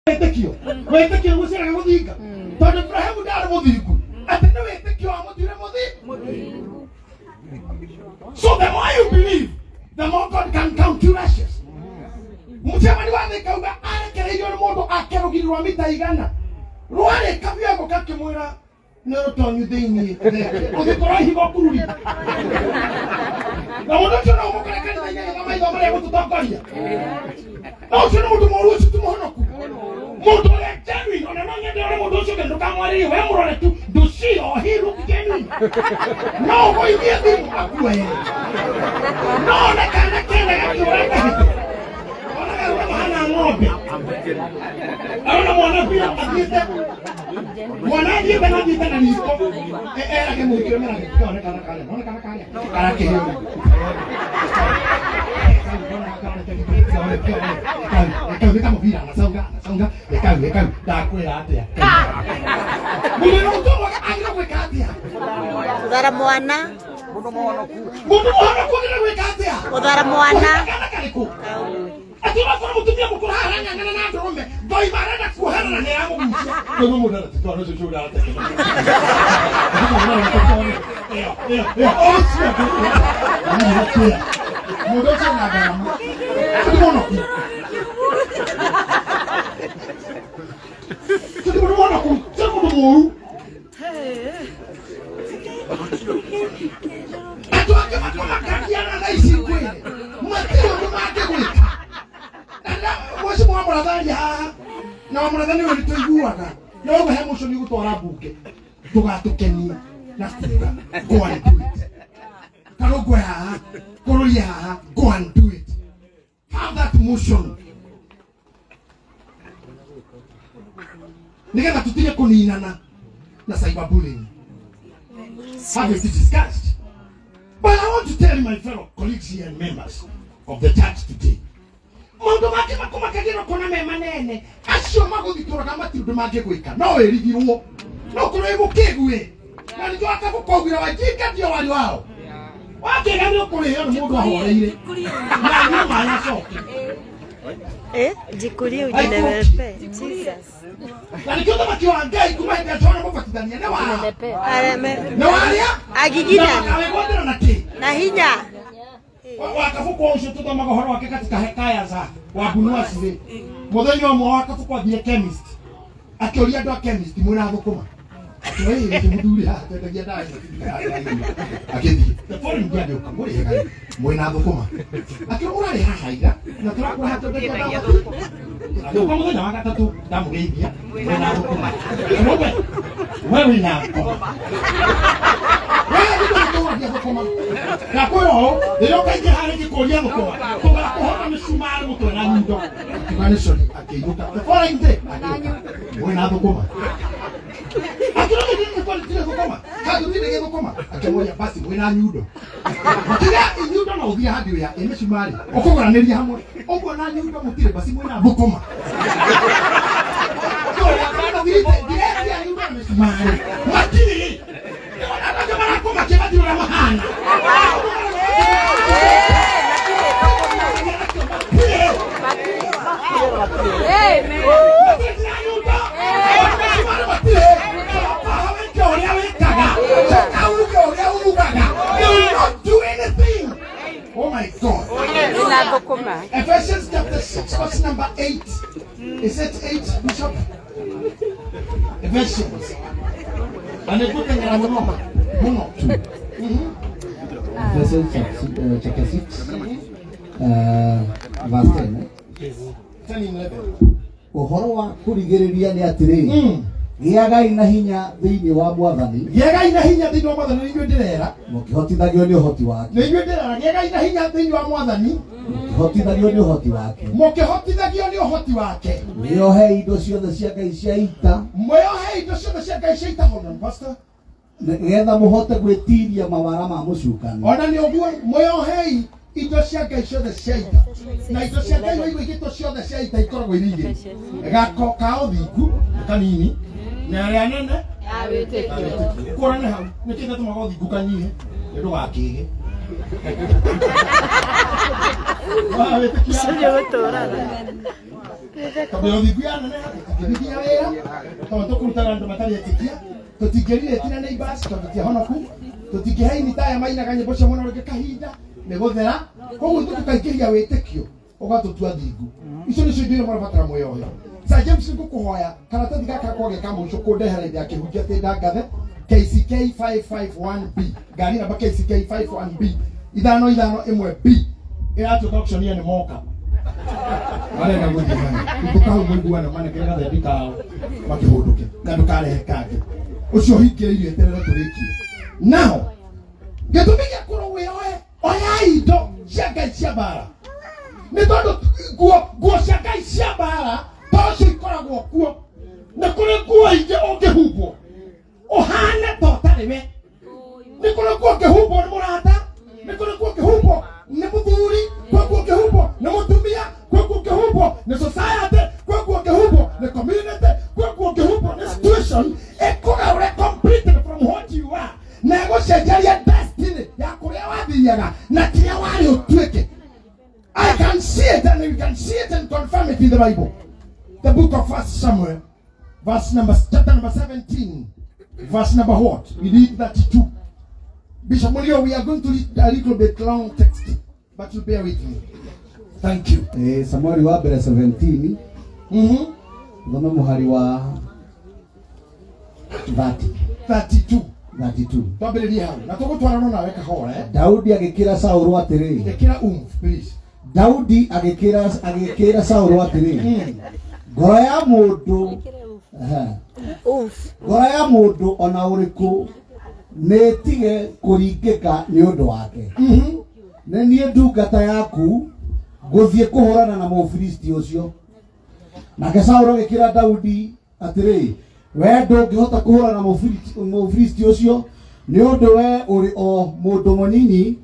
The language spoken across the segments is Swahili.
Wetekio guciraga guthinga tondu Ibrahimu ndari muthingu ati ni wetekio wa mutire muthingu. So the more you believe, the more God can count you righteous. Mutemani wathika uga arekereirio ni mundu akerugirirwa mita igana rwari kabiago kakimwira ni rutonyu thiini ugikorwo higo kururi na mundu ucio no mukorekani thainya maitho maria gututongoria na ucio ni mundu moru ucio tumuhonoku mundu uria genuine ona no nyende ore mundu ucio kendo kamwariri we murore tu nducio hiru genuine no goithie thimu akue no nekana kenda gakiuranga ana ng'ombe ana mwana pia akite mwana ndiye banajita na niko era ke mwikio mera kione kana kale kana keheo kama kama vira nasonga eka ndakwira atia mwana utoa agira kweka atia udara mwana mundu muhonoku ngira kweka atia udara mwana kana kaliku atiwa kwa mutumia mukuru haranya ngana na ndome ndoi marenda kuhana na ya mugucia ndio mundu atatwara cyo cyo ate mundu cyo na gara mundu atuake makoma kakiana na isikwe matiro mumake gwika mwezi mwa murathani haha na murathani we tuiguaga no he muco ni gutwara bunge tugatukenia na kuga go and do it karogwe haha kururia haha go and do it have that motion nigetha tutige kuninana na cyberbullying. Have it discussed. But I want to tell my fellow colleagues here and members of the church today. Mundu make makoma kagiro kona me manene acio maguthitura kama tindu mange gwika no erigirwo no kurebu kegwe na ndio akabukogira wajika ndio wali wao wakega ndio kureyo mundu ahoreire na ndio manya soki jikurie ujinenepe Jesus na ndio kama kiwangai kumenda tona mufatithania ne wa areme no alia agigina na hinya wakafukwa ucio tutoma gohoro wake katika hekaya za wabunua cire muthenya umwe wakafukwa thie chemist akioria ndo chemist mwina thukuma atoi muthuri ha tendagia dawa akithi the foreign guy ndio kamuri hega mwina thukuma akiona ri hahaira na turakura hatendagia dawa ndio kwa muthenya wa gatatu ndamugeithia mwina thukuma wewe na na kwero ndio kaje hali kikolia mkoa kwa kuhona msumari mtu na nyundo kimanisho akijuka the following day wewe thukuma akirudi nini kwa tile thukuma kazi tile thukuma akemoya basi wewe na nyundo kila nyundo na uthia hadi ya msumari ukugoraniria hamwe ugo na nyundo mutire basi wewe na thukuma kwa sababu vile ya nyundo msumari matini kama kibadi la mahana oh my God. Ephesians chapter 6 verse number 8. Is it 8, Bishop? Ephesians. And it's looking at Ephesians chapter 6, verse 10. Uhoro wa kurigiriria ni atiri giagai na hinya thiini wa mwathani ni ndirera mukihotithagio ni uhoti wake ni ndirera giagai na hinya thiini wa mwathani mukihotithagio ni uhoti wake miohe indo ciothe cia Ngai cia ita hold on pastor getha muhote gwitiria mawara ma mucukani ona ni oguo miohe indo cia Ngai ciothe cia ita na indo cia Ngai igito ciothe cia ita ikoragwo irige gako ka uthingu kanini na ria nene kurane hau nikita tumaga uthingu kanyihe ndu gakige wa wetikia sio gutura kabla uthingu ya nene tũtithia wĩra tondũ tũkũrutaga andũ matarĩ etĩkia tũtingĩrire tina neighbors tondũ tũtiahonoku tũtingĩheini taya mainaga nyĩmbo cia mwana ũrĩngĩ kahinda nĩ gũthera koguo tũkaingĩria wĩtĩkio ũgatũtua thingu icio nĩcio indo iria mũrabatara mwĩyohe Sir James ngũkũhoya karatathi gaka kogĩa ka mũico kũndehera hĩndĩ ya kĩhunjia atĩ ndangathe KCK 551B ngari namba KCK 551B 551B ĩratuĩka auction nĩ moka arenda gũthigana ndũkahu mũiguana manekega thĩ ndikao makĩhũndũke na ndũkarehe kangĩ ũcio hingĩrĩirio eterere tũrĩkie nao gĩtũmi gĩa kũrwo wĩyoe oya indo cia Ngai cia mbara nĩ tondũ nguo cia Ngai cia mbara tocio ikoragwo kuo nĩ kũrĩ nguo ingĩ ũngĩhumbwo ũhane ta ũtarĩ we nĩ kũrĩ nguo ũngĩhumbwo nĩ mũrata nĩ kũrĩ nguo ũngĩhumbwo nĩ mũthuri kũrĩ nguo ũngĩhumbwo nĩ mũtumia kũrĩ nguo ũngĩhumbwo nĩ society kũrĩ nguo ũngĩhumbwo nĩ community kũrĩ nguo ũngĩhumbwo nĩ situation ĩkũgaũre completely from what you are na ĩgũcenjeria destiny ya kũrĩa wathiaga na kĩrĩa warĩ ũtuĩke. I can see it and you can see it and confirm it in the Bible. The book of 1 Samuel, chapter number 17, verse number what? We read 32. Bishop Mulio, we are going to read a little bit long text, but you bear with me. Thank you. Samuel wa mbere 17. Thome muhari wa 32. Twambĩrĩrie hau. Na tũgũtwarana nawe kahora Daudi agĩkĩra Saũlũ atĩrĩ. Ĩkĩra please. Daudi agĩkĩra Saũlũ atĩrĩ. Ngoro ya mũndũ ngoro ya mũndũ ona ũrĩkũ nĩtige kũringĩka nĩ ũndũ wake. Nĩ niĩ ndungata yaku ngũthiĩ kũhũrana na Mũfilisti ũcio. Nake Saũlũ agĩkĩra Daudi atĩrĩ, we ndũngĩhota kũhũrana na Mũfilisti ũcio nĩ ũndũ we ũrĩ o mũndũ mũnini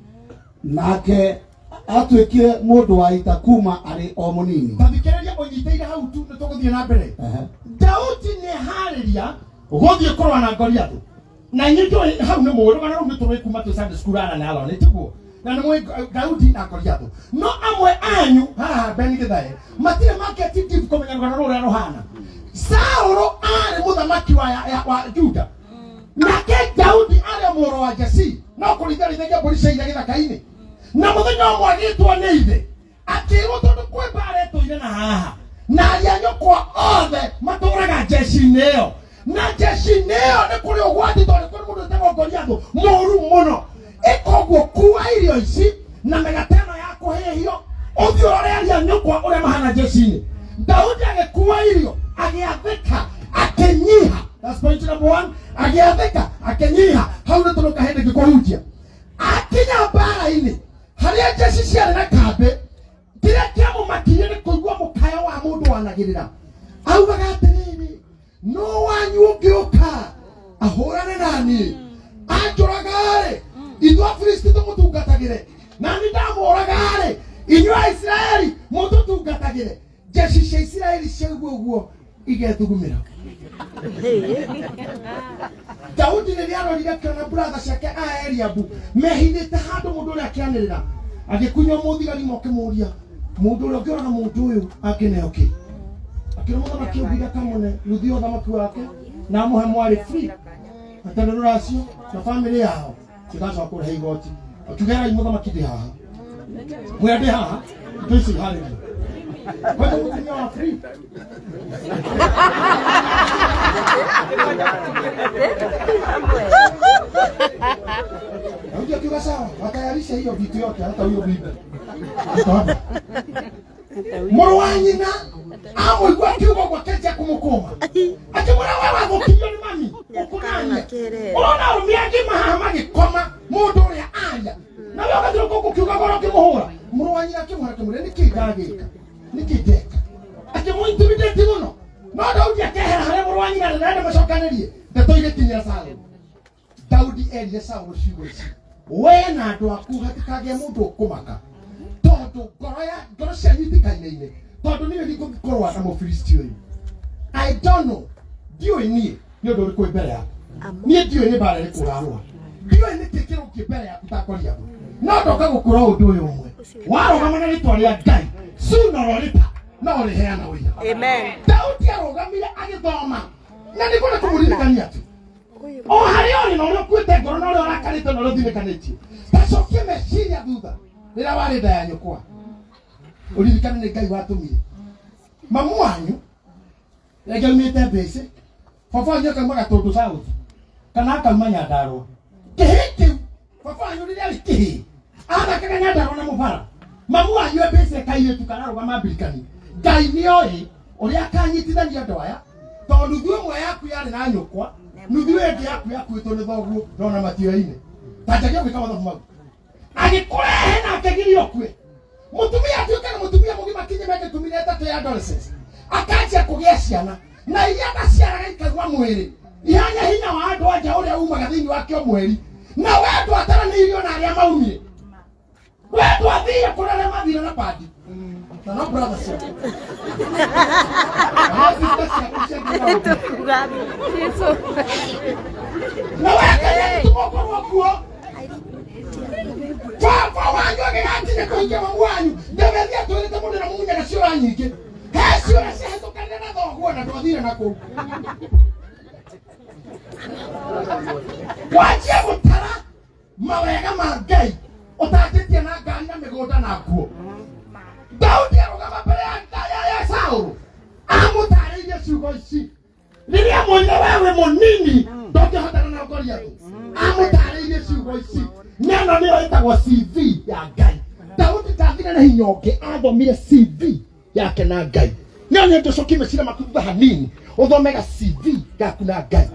nake atuĩkire mũndũ wa ita kuma arĩ o mũnini. Tathikĩrĩria ũnyitĩire hau tu nĩ tũgũthiĩ na mbere. Daudi nĩ harĩria gũthiĩ kũrũa na Goliath. Na nyitwo hau nĩ mũndũ kana rũmĩ tũrĩ kuma tu Sunday school ana na alone tiguo. Na nĩ mũĩ Daudi na Goliath. No amwe anyu haha Beni Gitahi matirĩ marketing kũmenya rũgano rũrĩa rũhana. Saũlũ arĩ mũthamaki wa Juda. Nake Daudi arĩ mũrũ wa Jesi. No kũringithagia mbũri cia gĩthaka-inĩ. Na mũthenya ũmwe agĩtwo nĩ ithe akĩrwo tondũ kwĩ mbara ĩtũire na haha na ariũ a nyũkwa othe matũũraga jeshi-inĩ ĩyo na jeshi-inĩ ĩyo nĩ kũrĩ ũgwati tondũ kũrĩ mũndũ ũtagwo Goliath mũũru mũno. Ĩka ũguo kuua irio ici na mĩgate ĩno ya kũhĩhio ũthiĩ ũrore ariũ a nyũkwa ũrĩa mahana jeshi-inĩ. Daudi agĩkuua irio agĩathĩka akĩnyiha. That's point number 1. Agĩathĩka akĩnyiha. Hau nĩ tũrũka hĩndĩ ngĩkũhunjia akinya mbara-inĩ harĩa jeshi ciarĩ na kambĩ kĩrĩa kĩamũmakirie nĩ kũigua mũkaya wa mũndũ wanagĩrĩra. Augaga atĩrĩrĩ, no wanyu ũngĩũka ahũrane naniĩ anjũraga-rĩ ithuĩ Afilisti tũmũtungatagĩre na nĩ ndamũraga-rĩ inyuĩ Aisiraeli mũtũtungatagĩre. Jeshi cia Isiraeli ciaigua ũguo igethugumĩra. Daudi rĩrĩa arorire akĩona brother ciake a Eliabu mehithĩte handũ mũndũ ũrĩa akĩanĩrĩra agĩkunywo mũthigari makĩmũria mũndũ ũrĩa ũngĩona mũndũ ũyũ akĩneo kĩ. Akĩrwo mũthamaki ũngĩga kamũne rũthio ũthamaki wake na amũhe mwarĩ free atarĩ rũracio na bamĩrĩ yao tũgacoka kũrĩha igoti. Akiuga mũthamaki ndĩ haha mwĩra ndĩ haha tũici harĩria kwenda mũtumia wa free. Daudi akiuga sawa watayarisha hiyo vitu yote hata huyo bibi. Mũrũ wa nyina amũigua kiugo gwake kĩa kũmũkũma akĩmwĩra wewe gũkirio nĩ mami ũkũnania ũrona arũme angĩ mahaha magĩkoma mũndũ ũrĩa aria na we ũgathiĩ gũkũ kiuga goro kĩmũhũra. Mũrũ wa nyina akĩmwĩra kĩmũrĩa nĩkĩ ndagĩka nĩkĩ ndeka akĩmũintimidate mũno. No Daudi akehera harĩa mũrũ wa nyina nĩrenda macokanĩrie ndeto igĩkinyĩra Saũlũ. Daudi erire Saũlũ ciugo ici, we na andũ aku hatikagĩe mũndũ ũkũmaka tondũ ngoro cianyu itikaine-inĩ tondũ niĩ ndigũkorwo na Mũfilisti ũyũ. I don't know ndiũĩ niĩ nĩ ũndũ ũrĩkũ mbere yaku. Niĩ ndiũĩ nĩ mbara ĩrĩkũ ũrarũa. Ndiũĩ nĩkĩ kĩrũngiĩ mbere yaku ta Goliath. No ndoka gũkũra ũndũ ũyũ ũmwe warũgama na rĩtwa rĩa Ngai sooner or later no ũrĩheana ũira. Amen. Daudi arũgamire agĩthoma na nĩ kũrĩ kũmũririkania tu o harĩa ũrĩ na ũrĩa ũkuĩte ngoro na ũrĩa ũrakarĩte na ũrĩa ũthirikanĩtie tacokie meciria thutha rĩrĩa warĩ nda ya nyũkwa ũririkane nĩ Ngai watũmire mamu wanyu rĩngĩ aumĩte Mbĩcĩ baba wanyu akauma Gatũndũ South kana akauma Nyandarua kĩhĩ kĩu baba wanyu rĩrĩa arĩ kĩhĩ athakaga Nyandarua na Mũbara mamu wanyu Mbĩcĩ kairĩtu kararũgama mbirikani Ngai nĩoĩ ũrĩa akanyitithania andũ aya tondũ nuthu ĩmwe yaku yarĩ na nyũkwa nuthu ĩngĩ yaku yakuĩtwo nĩ thoguo ndona matioya-inĩ tanjagia gwĩka mathabu mau agĩkũrehe na akegirio kue mũtumia atuĩke na mũtumia mũgima kinye mĩaka 13 ya adolescence akanjia kũgĩa ciana na iria ndaciaraga ikaigua mwĩrĩ ihanya hinya wa andũ anja ũrĩa umaga thĩinĩ wa kĩo mweri na wendo ataranĩirio na arĩa maumire wendo athire kũrĩa arĩa mathire na padi no brothers na wakaia tumokorwo kuo papa wanyu agĩgatinye kũingĩ mamu wanyu ndemethia twĩrĩte mũndũ na mũmunyaga ciũra nyingĩ he ciũra ciahĩtũkanire na thoguo na twathire na kũu wanjie gũtara mawega ma Ngai ũtangĩtie na ngari na mĩgũnda na nguo Daudi arũgama mbere ya Saũlũ amũtarĩirie ciugo ici rĩrĩa mwĩre wewe mũnini ndũngĩhotana na Goliathi amũtarĩirie ciugo ici neno nĩyo ĩtagwo CV ya Ngai Daudi ndathire na hinya ũngĩ athomire CV yake na Ngai nĩyo nĩndũcokie meciria maku hanini ũthomega CV yaku na Ngai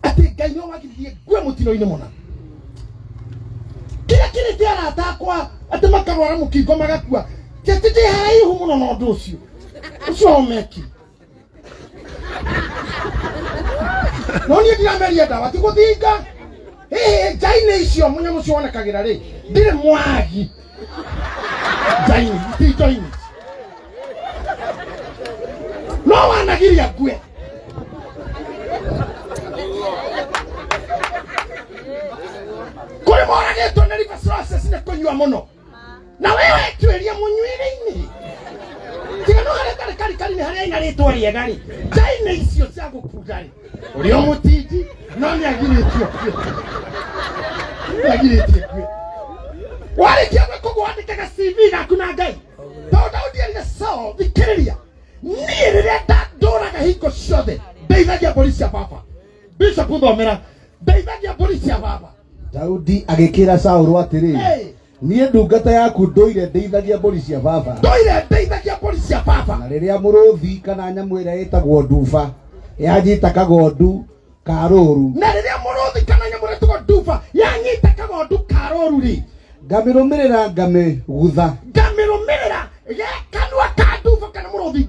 atĩ Ngai nĩyo wagiririe ngue mũtino-inĩ mũna kĩrĩa kĩrĩte arata akwa atĩ makarwara mũkingo magakua Tete haihu mũno na ũndũ ũcio ũcio meki no niĩ ndirameria ndawa ti gũthinga njainĩ icio mũnyamũ ũcio wonekagĩra rĩ ndirĩ mwagi njainĩ ti njainĩ no wanagiria ngue kũrĩ moragĩtwo nĩ liver cirrhosis nĩ kũnyua mũno na wewe tueria mũnyuĩre-inĩ tiga no harĩa karikari nĩ harĩa ina rĩtwa rĩega rĩ njainĩ icio cia gũkunda rĩ ũrĩa mũtindi no nĩagirĩtio kue warĩkia gwĩkũgũ wandĩkaga CV gaku na Ngai tondũ Daudi erire Saũlũ thikĩrĩria niĩ rĩrĩa ndũraga hingo ciothe ndeithagia mbũri cia baba Bishop thomera ndeithagia mbũri cia baba Daudi agĩkĩra Saũlũ atĩrĩ niĩ ndungata yaku ndũire ndeithagia mbũri cia baba na rĩrĩa mũrũthi kana nyamũ ĩrĩa ĩtagwo nduba yanyita kagondu karũru na rĩrĩa mũrũthi kana nyamũ ĩrĩa ĩtagwo nduba yanyita kagondu karũru rĩ ngamĩrũmĩrĩra ngamĩgutha kanua ka nduba kana mũrũthi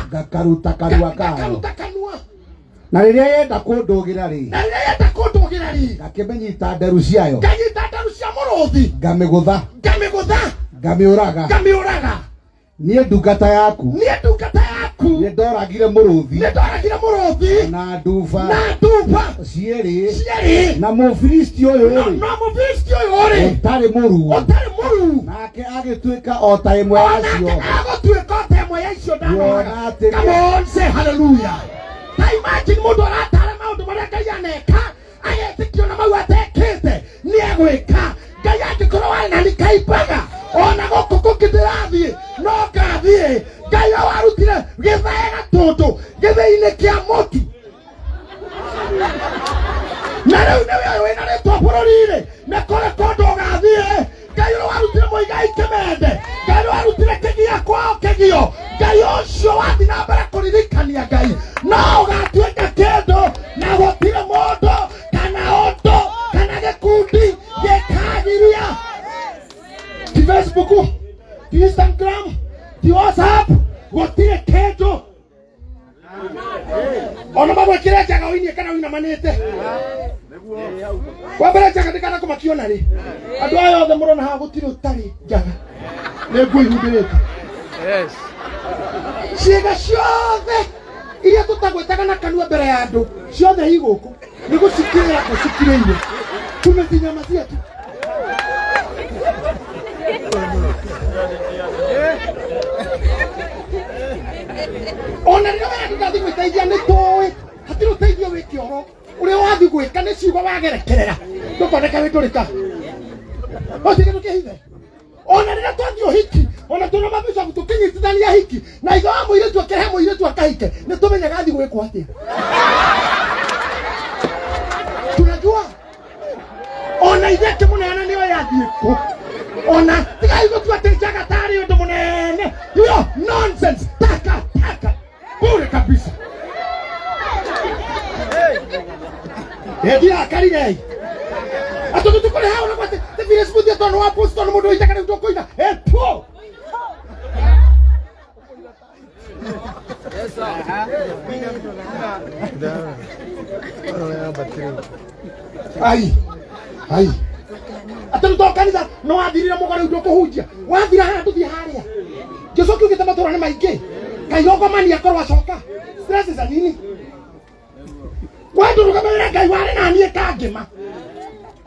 ngakaruta kanua kayo na rĩrĩa yenda kũndũgĩra rĩ ngakĩmĩnyita nderu ciayo mũrũthi ngamĩgũtha ngamĩũraga niĩ ndungata yaku nĩ ndoragire mũrũthi na nduba cierĩ na mũfilisti ũyũ rĩ ũtarĩ mũruu nake agĩtuĩka o ta ĩmwe yacio Come on, say hallelujah. Ta imagine mũndũ aratara maũndũ marĩa Ngai aneka agetikio na mau atekĩte nĩ egwĩka Ngai angĩkorwo warĩ na nikaibaga ona gũkũ kũngĩ ndĩrathiĩ no ngathiĩ Ngai warutire gĩthae gatũndũ gĩthĩ-inĩ kĩa mũtu na rĩu nĩwe wĩna rĩtwa bũrũri-inĩ nĩ kũrĩ kũndũ ũgathiĩ Ngai warutire Mũigai Kĩmende Ngai warutire Kĩgia kwao Kĩgio Ngai ũcio wathi na mbere kũririkania Ngai no ũgatuĩka kĩndũ na gũtirĩ mũndũ kana ũndũ kana gĩkundi gĩkagiria ti Facebook ti Instagram ti WhatsApp gũtirĩ kĩndũ ona magwĩkĩra njaga ũinie kana ũinamanĩte wambere njaga ndĩkana kũmakiona rĩ andũ aya othe mũrona haha gũtirĩ ũtarĩ njaga nĩ nguo ihumbĩrĩte ciĩga ciothe iria tũtagwĩtaga na kanua mbere ya andũ ciothe igũkũ nĩ gũcikĩrĩra gũcikĩrĩire tumezinyamazia tu Ona rĩrĩa warathi gwĩteithia nĩ tũĩ hatirĩ ũteithio wĩ kĩoro ũrĩa wathi gwĩka nĩ ciugo wagerekerera ndũkoneka wĩtũrĩka ũtige ndũkĩhithe. Ona rĩrĩa twathiĩ ũhiki ona tũna mabicobu tũkĩnyitithania hiki na ithe wa mũirĩtu akĩrehe mũirĩtu akahike nĩ tũmenyaga athi gwĩkwo atĩa. Tunajua ona ithe akĩmũneana nĩo yathiĩ kũ. Ona tigai gũtua atĩ njaga tarĩ ũndũ mũnene. Hiyo nonsense. Taka bure kabisa. Ndia akarire atoto tukole hao na kwate te vile smoothie atono wa post atono mundo itaka ndio koina po ai atoto to kanitha no athirira mugore ndio kuhunjia wathira hana tuthi haria Jesu kiugite matura ni maingi kaiyoko mani akorwa acoka stress za nini watu rukamera Ngai wale na niĩ kangĩma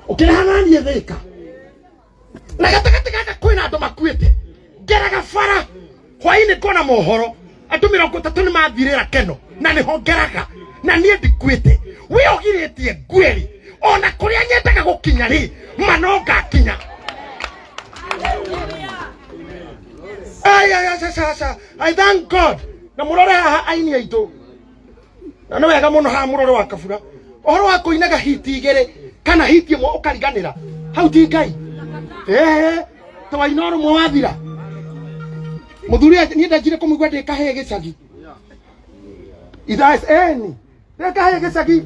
ũkĩrehana niĩ thĩka na gatagatĩ gaka kwĩna andũ makuĩte ngeraga bara hwaĩ-inĩ kona mohoro andũ 30 nĩ mathirĩra Keno na nĩho ngeraga na niĩ ndikuĩte wĩogirĩtie ngweri ona kũrĩa nyendaga gũkinya rĩ mano ngakinya. I thank God na mũrore haha aini aitũ na no wega muno ha murore Wakabura ohoro wa kuinaga hiti igere kana hiti imwe ukariganira hau ti Ngai to wainoro mwe wathira muthuri ni ndajire kumugwa de kahe gicagi ithas de kahe gicagi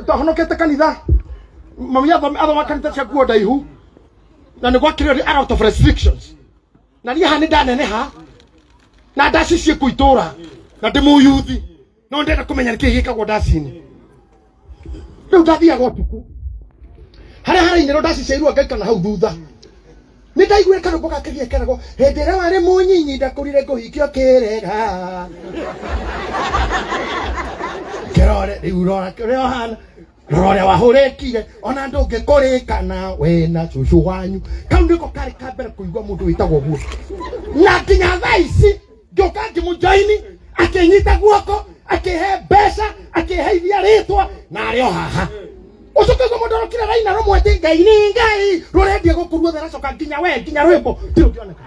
to honokete kanitha mami athoma kanitha cia kuo ndaihu na ni gwakire out of restrictions na ni hani ndaneneha na ndacicie kuitura na ndimuyuthi no ndenda kumenya niki gikagwo ndacini riu ndathiaga utuku haria inero ndaciceirwo ngaikana hau thutha ni ndaiguire kanå mboga kä keragwo hä ndä ä rä a warä må nyinyi ndakårire ngå hikio kä rega kä rore rä u rä ohana rore wahå rä kire ona ndå ngä kå rä kana wena cucu wanyu kau nä ko karä ka mbere kå igua må ndå wä tagwo guo na nginya thaa ici ngä å ka ngä må joini akä nyita guoko akihe mbeca akiheithia ritwa na arĩ o haha ucoke gumondorokire raina rumwete Ngai ni Ngai rurendia gukurwo thera coka nginya we nginya rwimbo tiro kioneka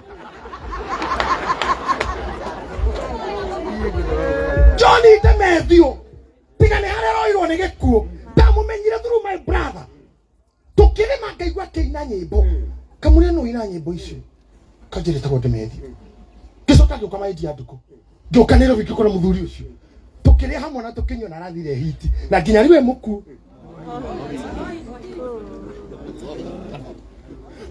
Johnny the Matthew tigane hare roirwo ni gikuo ndamumenyire through my brother tukirima ngaigua kĩina nyĩmbo kamũria no ina nyĩmbo icio kanjire tagwo Demethi gicoka gĩuka maidi anduko gĩuka nĩ rũbiki kũra mũthuri ũcio tukire hamwe na tukinywa na rathire hiti na nginya riwe muku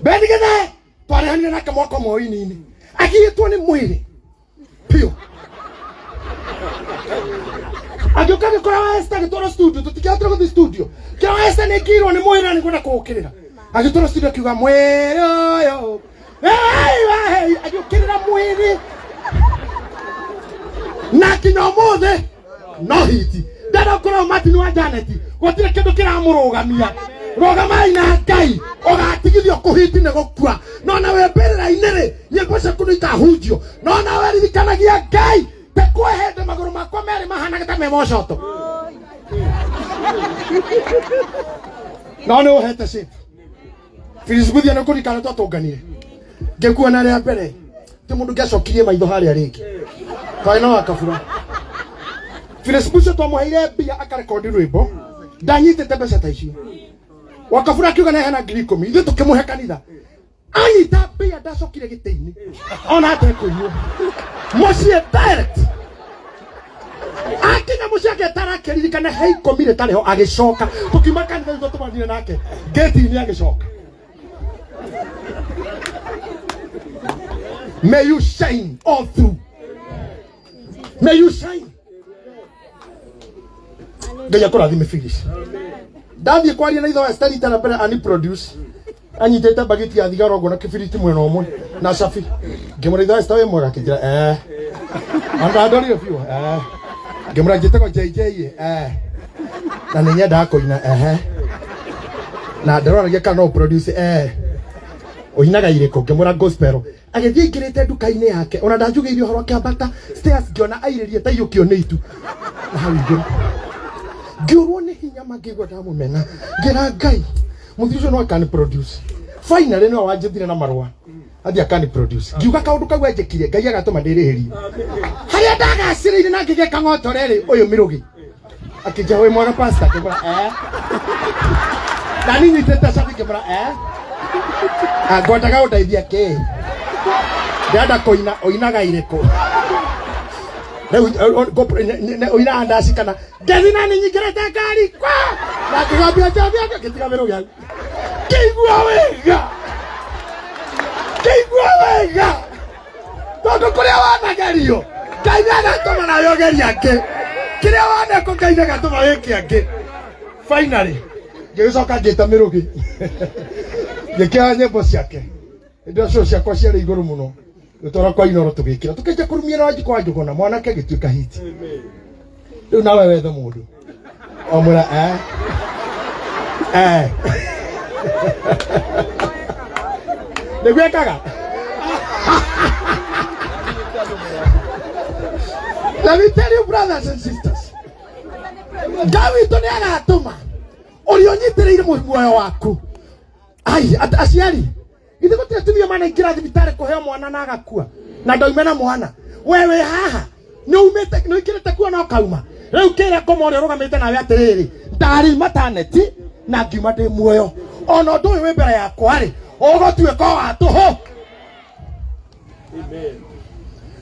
bendigene twarehania na kamwako moini-inĩ agĩtwo nĩ mwĩrĩ pio agĩũka gĩkora wa Esther gĩtwara studio tũtikĩhotire gũthiĩ studio kĩra wa Esther nĩ ngĩirwo nĩ mwĩrĩ na nĩkwenda kũũkĩrĩra agĩtwara studio akiuga mwĩrĩ ũyũ agĩũkĩrĩra mwĩrĩ na kinya ũmũthĩ no hiti dada kora Martin wa Janet gotire kindu kiramurugamia rogamai na Ngai ugatigithio kuhiti ne gukua no na we berera inere nyembo cia kunu ikahunjio no na we ririkanagia Ngai te kwehende maguru makwa meri mahana ta memocoto no no hete shit filisbudia no kurikana twatunganire ngekuona ria mbere ti mundu ngiacokirie maitho haria ringi kai no Wakabura Filisbucio twamuheire mbia akarekondi rwimbo ndanyitite mbeca ta icio Wakabura akiuga na hena 10,000 ithuĩ tũkĩmũhe kanitha anyita mbia ndacokire gĩtĩ-inĩ ona atekũiywo mũciĩ direct akinya mũciĩ agĩtara akĩririkana he 10,000 rĩtarĩ ho agĩcoka tũkiuma kanitha ithuĩ tũmathire nake gĩti-inĩ agĩcoka. May you shine all through. May you shine. Ngai akũrathime Phyllis. Ndathiĩ kwaria na ithe wa Esther tena mbere ani produce anyitete bageti ya thigara ũguo na kĩbiriti mwena ũmwe na cabi ngĩmũra ithe wa Esther wĩ mwega kĩnjĩra andandorire biũ ngĩmũra njĩtagwo JJ na nĩ nyendaga kũina na ndĩroragia kana no produce ũinaga irĩkũ ngĩmũra gospel agithie ingirite nduka-ini yake ona ndanjugiire uhoro kiambata stairs ngiona airirie ta iyukio ni itu na hau iguru ngiurwo ni hinya mangigwa ndamumena ngira Ngai muthiri no akani produce finally no wanjithire na marua athi akani produce ngiuga kaundu kau enjekire Ngai agatuma ndirihiri haria ndagacirire na ngigeka ng'otoreri uyu mirugi akija we mwana pastor kibra nani nyitete sabi kibra agwataga uteithia ke ndenda koina oinaga ireko oina andasi kana ngethina ni nyingirete ngari kwa na kigambia njambia ngitiga mirugi kigwa wega tondu kuria wanagerio Ngai agatuma nayo geria ke kiria waneko Ngai agatuma wiki angi finally ngicoka ngita mirugi ngikia nyimbo ciake indo cio ciakwa ciarĩ igũrũ mũno gĩtwara kwa inoro tũgĩkĩra tũkĩnja kũrumia na wanji kwa njũgũna mwanake gĩtuĩka hiti rĩu nawe wethe mũndũ omwĩra nĩgwĩkaga let me tell you brothers and sisters Ngai witũ nĩ agatũma ũrĩa ũnyitĩrĩire muoyo waku ai aciari ithe gũtirĩ tumia manaingĩra thibitarĩ kũheo mwana na agakua na ndoime na mwana wewe haha nĩ ũingĩrĩte kuo no kauma rĩu kĩrĩa ngoma ũrĩa ũrũgamĩte nawe atĩrĩrĩ ndarĩ mataneti na ngiuma ndĩ muoyo ona ũndũ ũyũ wĩ mbere yakwa-rĩ ũgũtuĩka wa tũhũ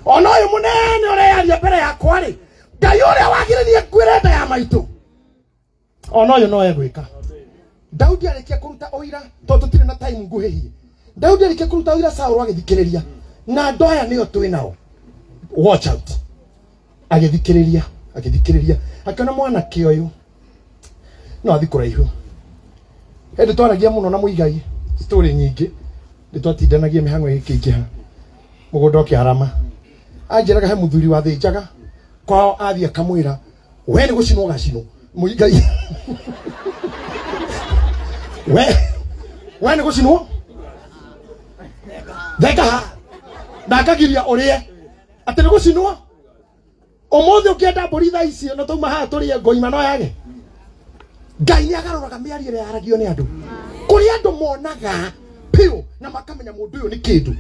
ona ũyũ mũnene ũrearia mbere yakwa-rĩ Ngai ũrĩa wagĩrĩrie nguĩre nda ya maitũ ona ũyũ no egwĩka Daudi arĩkia kũruta ũira tondũ tũtirĩ na time nguhĩhie Daudi arĩkia kũruta ũira Saũlũ agĩthikĩrĩria na andũ aya nĩo twĩ nao watch out agĩthikĩrĩria akĩona mwanake ũyũ no athi kũraihu hĩndĩ twaragia mũno na mũigai story nyingĩ nĩtwatindanagia mĩhang'o ĩkĩingĩha mũgũnda ũkĩarama anjĩraga he mũthuri wathĩnjaga kwao athiĩ akamwĩra we nĩ gũcinwo gacinwo mũigai we nĩ gũcinwo theka ndakagiria ũrĩe atĩ nĩ gũcinwo ũmũthĩ ũkĩenda mbũri thaa icio na tauma haha tũrĩe ngoima no yage Ngai nĩ agarũraga mĩario ĩrĩa yaragio nĩ andũ kũrĩ andũ monaga piũ na makamenya mũndũ ũyũ nĩ kĩndũ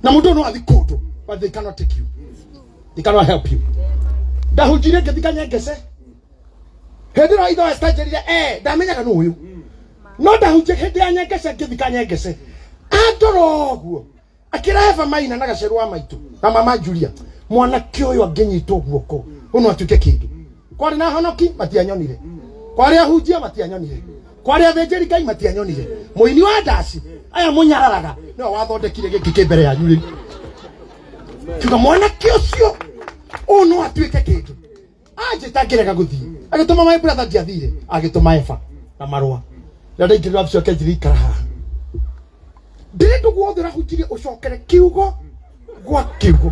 na mũndũ ũyũ no athi kũndũ but they cannot take you, they cannot help you. Ndahunjire ngĩthika nyengece hĩndĩ ĩyo ithe estanjĩrire ndamenyaga nũ ũyũ no ndahunjie hĩndĩ ya nyengece ngĩthika nyengece andora ũguo akĩrehe maina na gaceru wa maitũ na mama Julia mwanake ũyũ angĩnyitwo guoko ũno atuĩke kĩndũ kwarĩ na honoki matianyonire kwarĩ ahunjia matianyonire kwarĩ athĩnjĩri Ngai matianyonire mũini wa ndaci aya mũnyararaga no wathondekire gĩkĩ kĩ mbere yanyu rĩu kiuga mwanake ũcio ũno atuĩke kĩndũ anjĩta ngĩrega gũthiĩ agĩtũma my brother ndiathire agĩtũma Eva na marũa na ndaingĩrĩra bĩcoke njirikara haha ndĩrĩ ndũ guothe ũrahunjirie ũcokere kiugo gwa kiugo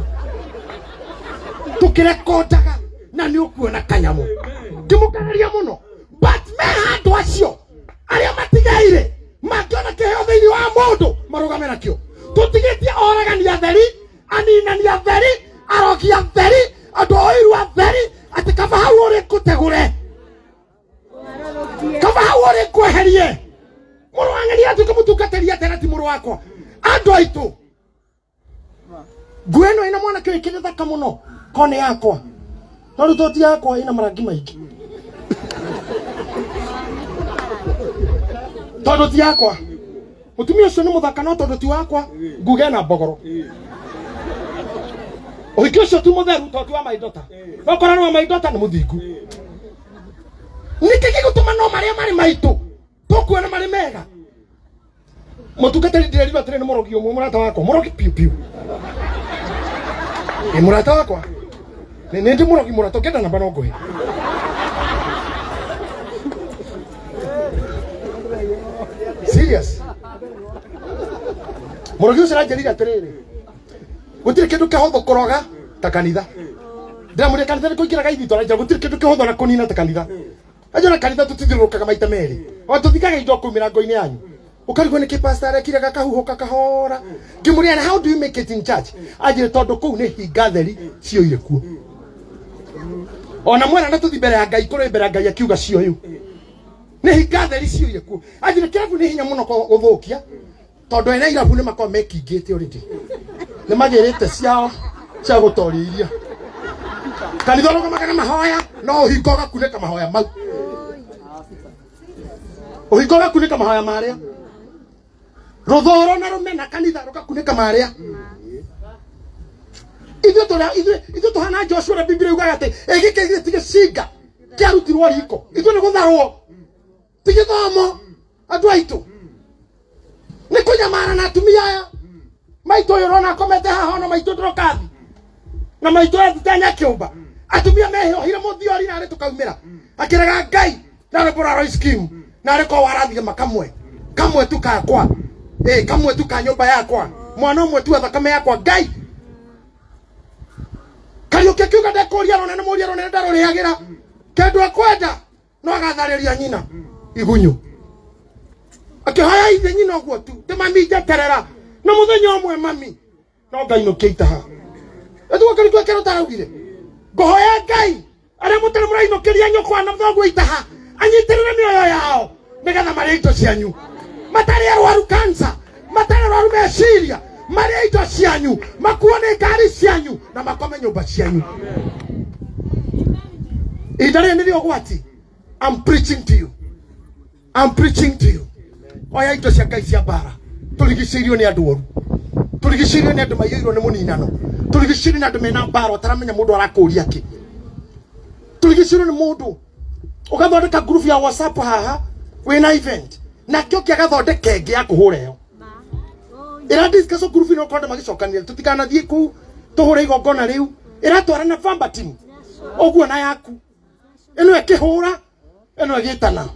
tũkĩrekondaga na nĩ ũkuona kanyamũ ngĩmũkararia mũno but me handũ acio arĩa matigaire mangĩona kĩheo thĩinĩ wa mũndũ marũgame nakĩo tũtigĩtie oragani atheri aninani atheri arogi atheri andũ oiru atheri atĩ kaba hau ũrĩ ngũtegũre kaba hau ũrĩ ngweherie mũrũ wang'ania atuĩke mũtungatĩria tena ti mũrũ wakwa andũ aitũ nguo ĩno ĩna mwanake ũyũ ĩkĩrĩ thaka mũno ko nĩ yakwa no rĩu to ti yakwa ĩna marangi maingĩ tondũ ti yakwa mũtumia ũcio nĩ mũthaka no tondũ ti wakwa nguge ĩna mbogoro ũhiki ũcio ti mũtheru tondũ wa maindota nokora nĩ wa maindota nĩ mũthingu nĩkĩ gĩgũtũma no marĩa marĩ maitũ tũkuona marĩ mega mũtungatĩri ndĩrerirwo atĩrĩ nĩ mũrogi ũmwe mũrata wakwa mũrogi piu piu mũrata wakwa nĩ ndĩ mũrogi mũrata ũkĩenda namba no ngũhe serious mũrogi ũcio aranjĩrire atĩrĩrĩ gũtirĩ kĩndũ kĩhũthũ kũroga ta kanitha ndĩramũrĩa kanitha nĩ kũingĩraga ithitũ aranjĩra gũtirĩ kĩndũ kĩhũthũ na kũnina ta kanitha anjona kanitha tũtithiũrũrũkaga maita merĩ o tũthikaga indo kũu mĩrango-inĩ yanyu Ukarigwo ni kipastor arekire gakahuhoka kahora. Ngimuria na how do you make it in church? Ajire tondu kuu ni hinga theri cioire kuo. Ona mwana na tuthi mbere ya Ngai kuri mbere ya Ngai akiuga cioyo. Ni hinga theri cioire kuo. Ajire kirabu ni hinya muno guthukia. Tondu ene irabu ni makao mekingite already. Ni magirite ciao cia gutoria iria. Kanitha roga magana mahoya no uhingoga kuneka mahoya mau. Uhingoga kuneka mahoya maria. Rothoro na rumena kanitha roga kuneka maria. Ithu tuhana Joshua na Biblia yugaga ati egike tige singa kiarutirwo riko. Ithu ni gutharwo. Tige thomo andu aitu. Ni kunyamara na atumia aya. Maito yorona komete haha no maito drokathi. Na maito atanya kiumba. Atumia mehohire muthiori na ari tukaumira. Akiraga Ngai na rebora roi scheme. Na ari ko warathige makamwe. Kamwe tu kakwa. Kamwe tu ka nyumba yakwa. Mwana umwe tu athakame yakwa Ngai. Kariuke kiuga ndekoria rona na muria rona ndaroriagira. Kendu akwenda no agathariria nyina. Igunyu. Akihaya ithe nyina ogwo tu. Te mami njeterera. Na muthenya omwe mami. No Ngai no Gitahi. Etu wakari tu akero taraugire. Ngohoya Ngai. Are mutare muraino kiria nyokwa na mthogu itaha. Anyiterere mioyo yao. Nigetha marito cianyu. Matari arwaru kansa. Matari arwaru meciria. Marito cianyu. Makuone ngari cianyu na makome nyumba cianyu. Idare ni ogwati. I'm preaching to you. I'm preaching to you. Oya ito cia Ngai cia bara. Turigicirio ni andu oru. Turigicirio ni andu mayiro ni muninano. Turigicirio ni andu mena bara taramenya mundu arakuria ki. Turigicirio ni mundu ugathondeka group ya WhatsApp haha wina event na kyo kiagathondeka enge ya kuhura yo. Ira discuss group ino konde magicokanire tutikana thie ku tuhure igongona riu ira twarana famba team ogwo na yaku eno ekihura eno egitana.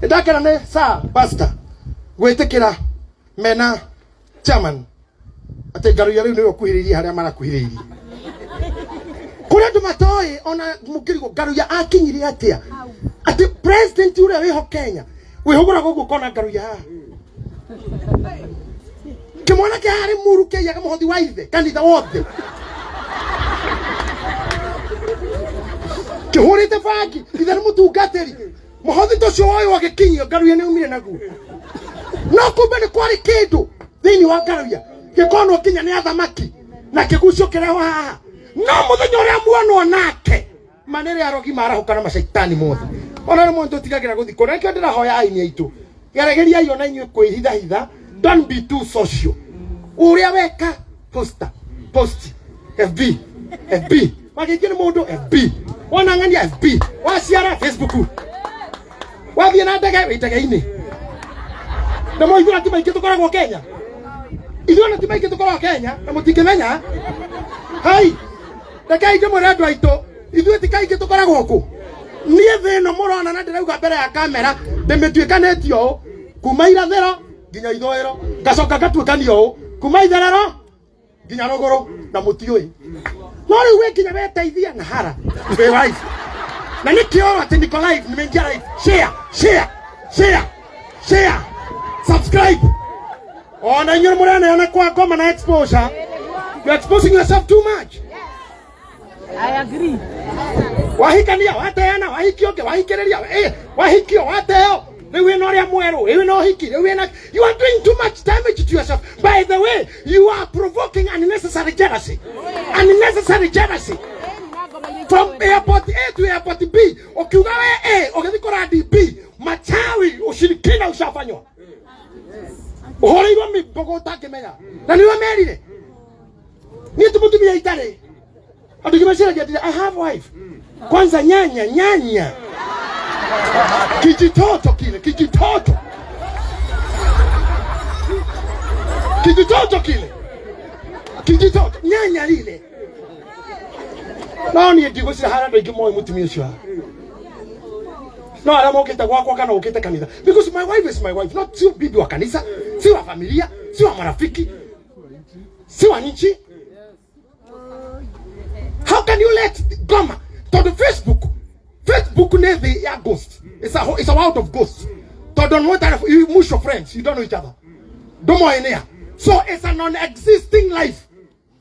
Ndakera ne sa pastor gwetekera mena chairman ate garu yari ni okuhiriria haria marakuhiriria kuri andu matoi ona mukirigo garu ya akinyiri atia ati president ure wiho Kenya wihugura gugu kona garu ya kimwana ke hari muruke ya muhothi wa ithe kanitha wothe kihurite faki ithe mutungateri muhothi tocio wayo wagikinyio garu ya ni umire naguo no kumbe ni kwari kindu thini wa garu ya gikono kinya ni athamaki na kigucio kireho haha no muthenya uria muonwo nake manere arogi marahuka na masaitani mothe ona no muntu tigagira guthiko na kio ndirahoya aini aitu geregeria iyo na inyu kwihitha hitha. Don't be too social. Uria weka post FB magikire mundu FB wana ngania FB wasiara Facebook wathie na ndege witege-ini na moigura ati maingĩ tukoragwo Kenya. Ithuĩ ati maingĩ tukoragwo Kenya na mutingimenya. Hai ndeke inde mũrendo aitũ ithuĩ ti kaingĩ tukoragwo ku. Niĩ thĩno mũrona na ndĩrauga mbere ya kamera ndĩmĩtuĩkanĩtio ũũ kuma irathĩro nginya ithũĩro ngacoka ngatuĩkanio ũũ kuma itherero nginya rũgũrũ na mũtiũĩ. No rĩu wĩkinya weteithia na hara wĩ live na nĩkĩoro atĩ niko live nimeingia live. Share subscribe. Ona inyuĩ mũraneana kwa ngoma na exposure. You're exposing yourself too much. I agree. Wahikania wateana wahikioke wahikereria wahikio wateo riu ino ria mweru riu ino hiki riu ina you are doing too much damage to yourself. By the way, you are provoking unnecessary jealousy. From airport A to airport B ukiuga we A ukithikora DB machawi ushirikina ushafanywa. Uhoreirwo mibogo utakimenya na niwe merire ni tumutumia itare andu kimashira jadi I have wife kwanza nyanya kijitoto nyanya lile no ni ndigo cia harando ingi moyo mutumia ucio no ara mokita gwakwa kana ukite kanitha because my wife is my wife, not si bibi wa kanisa, si wa familia, si wa marafiki, si wa nchi. How can you let goma to the Facebook they are ghosts. It's a world of ghosts. So don't want that you mush your friends. You don't know each other. Don't more in here. So it's a non-existing life.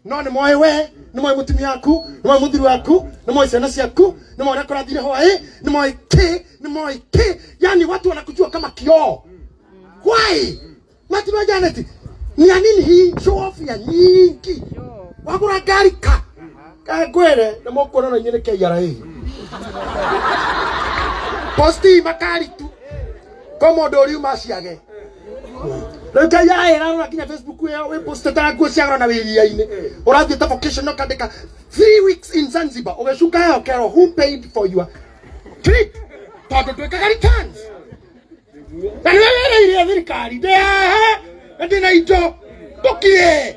No ni moyo we, ni moyo mutumi yaku, ni moyo mudiri waku, ni moyo senasi yaku, ni moyo nakora dire hoe, ni moyo ke. Yani watu wanakujua kama kioo. Why? Mati wa Janeti. Ni nini hii show off ya nyingi? Wakura gari ka. Kwere na moko na nyine ke yara hii. Posti makali tu. Komo dori umasiage. Leka ya era na kinya Facebook ya we post ta go siagro na weria ine. Ora the vocation no kadeka 3 weeks in Zanzibar. Ogeshuka ya kero who paid for your trip? Todo to kagari chance. Kana wewe ile kari de ndina ito tokie.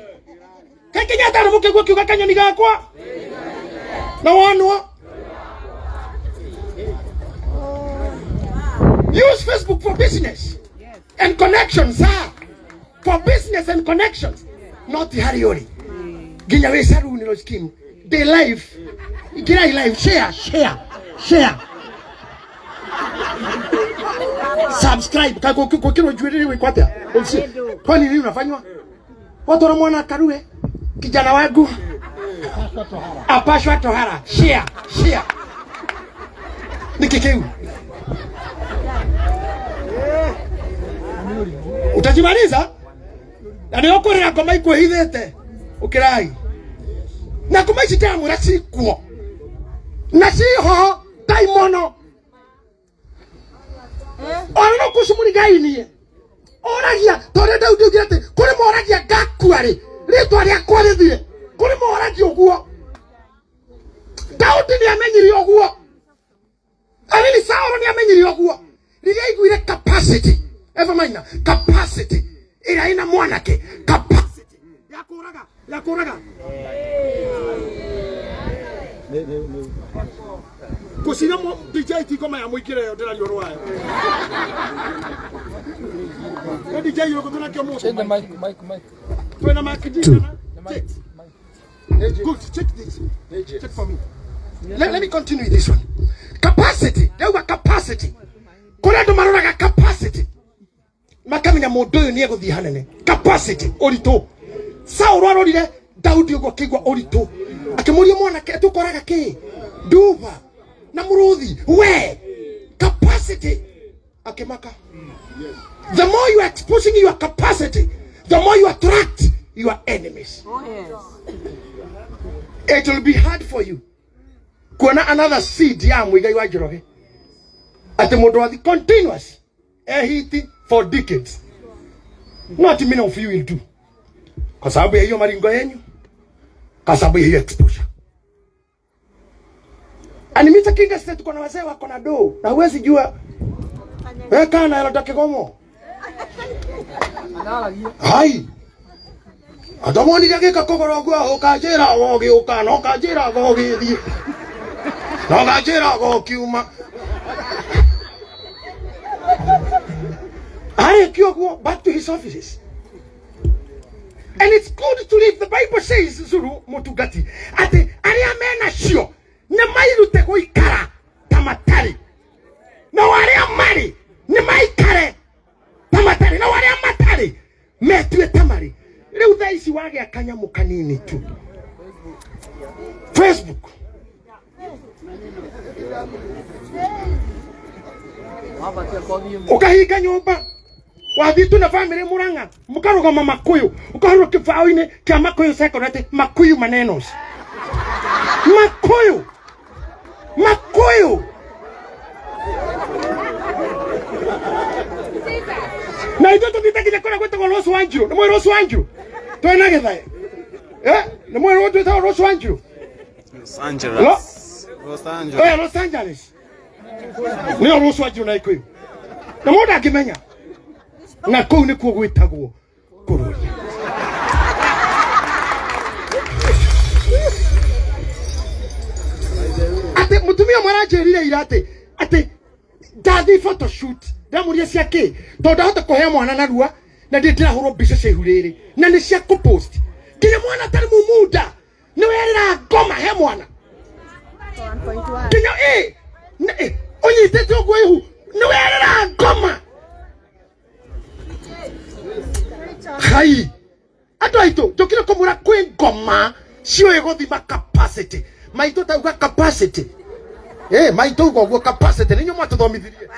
Kekenya tano muke go kiuka kanyoni gakwa. Na wano use Facebook for business and connections, sir. For business and connections. Not the hariori. Ginya we saru ni lo scheme. They live. Gira live. Share. Subscribe. Kwa kilo juwele we kwata. Kwa nini unafanywa? Watu wanamwona Karue. Kijana wangu. Apashwa tohara. Share. Nikikeu. Utajimaliza? Na ndio korera koma iko hithete. Ukirai. Na koma chitamu rasikuo. Na siho daimono. Ono kusumuri gaini. Oragia tore Daudi ugirate kuri moragia gakuari. Ritwa ria kwarithie. Kuri moragia oguo. Daudi ni amenyiri oguo. Arili Saulo ni amenyiri oguo. Riria iguire capacity. Ever mind now, capacity. Ila ina mwanake capacity. Ya kuraga. Kusina mo DJ tiko ma amwikire yo ndira yoro wayo. DJ yoro kutuna kemo. Change the mic. Twena mic. Good, check this. Check for me. Let me continue this one. Capacity. There was capacity. Kuna ndo maronaga capacity. Makamenya modoyo ni ego thihanene. Capacity orito. Saulo arorire Daudi ugo kigwa orito. Akimuria mwana ke tukoraga ki. Duba na muruthi we capacity akimaka. The more you are exposing your capacity, the more you attract your enemies. Oh It yes. will be hard for you. Kuna another seed ya mwigai wa jiroge. Ate modwathi continuous. Hiti for decades. Not many of you will do. Kwa sababu ya hiyo maringo yenu. Kwa sababu ya hiyo exposure. Animita kinga sisi tuko na wazee wako na do. Na huwezi jua. Weka na yalota kigomo. Hai. Adomoni yake kakogoro gwa ukajira wogi ukano ukajira wogi di. Na ukajira wogi uma. Back to his offices. And it's good to live. The Bible says, Zuru Motugati, ate ariamena shio, ne mairu te goikara tamatari. Na waria mari, ne maikare tamatari. Na waria matari, metue tamari. Leo dhaisi wage akanya mukanini tu. Facebook. Ukahiga nyumba. Wathitu na family Muranga mukaruga Makuyu ukaruga kifao-ine kia Makuyu secondary Makuyu manenos Makuyu na ito tutitaki kona kweta kwa Rosu Wanjiru na mwe Rosu Wanjiru tuena gethae na mwe Rosu Wanjiru Los Angeles ni Rosu Wanjiru na ikuyu na muda akimenya na kou ni kuo gwitagwo kururi. Ate mutumia mwaranjerire irate ate ndathi photoshoot ndamuria ciake tonda hota kuhe mwana na rua na ndira huro mbica cia ihuriri na ni cia kupost kinya mwana tari mumuda ni werira ngoma he mwana kinya unyitete ogwo ihu ni werera ngoma hai adoito jokira komura kwe ngoma sio egothima capacity maito tauga capacity maito ugo capacity ninyo matuthomithirie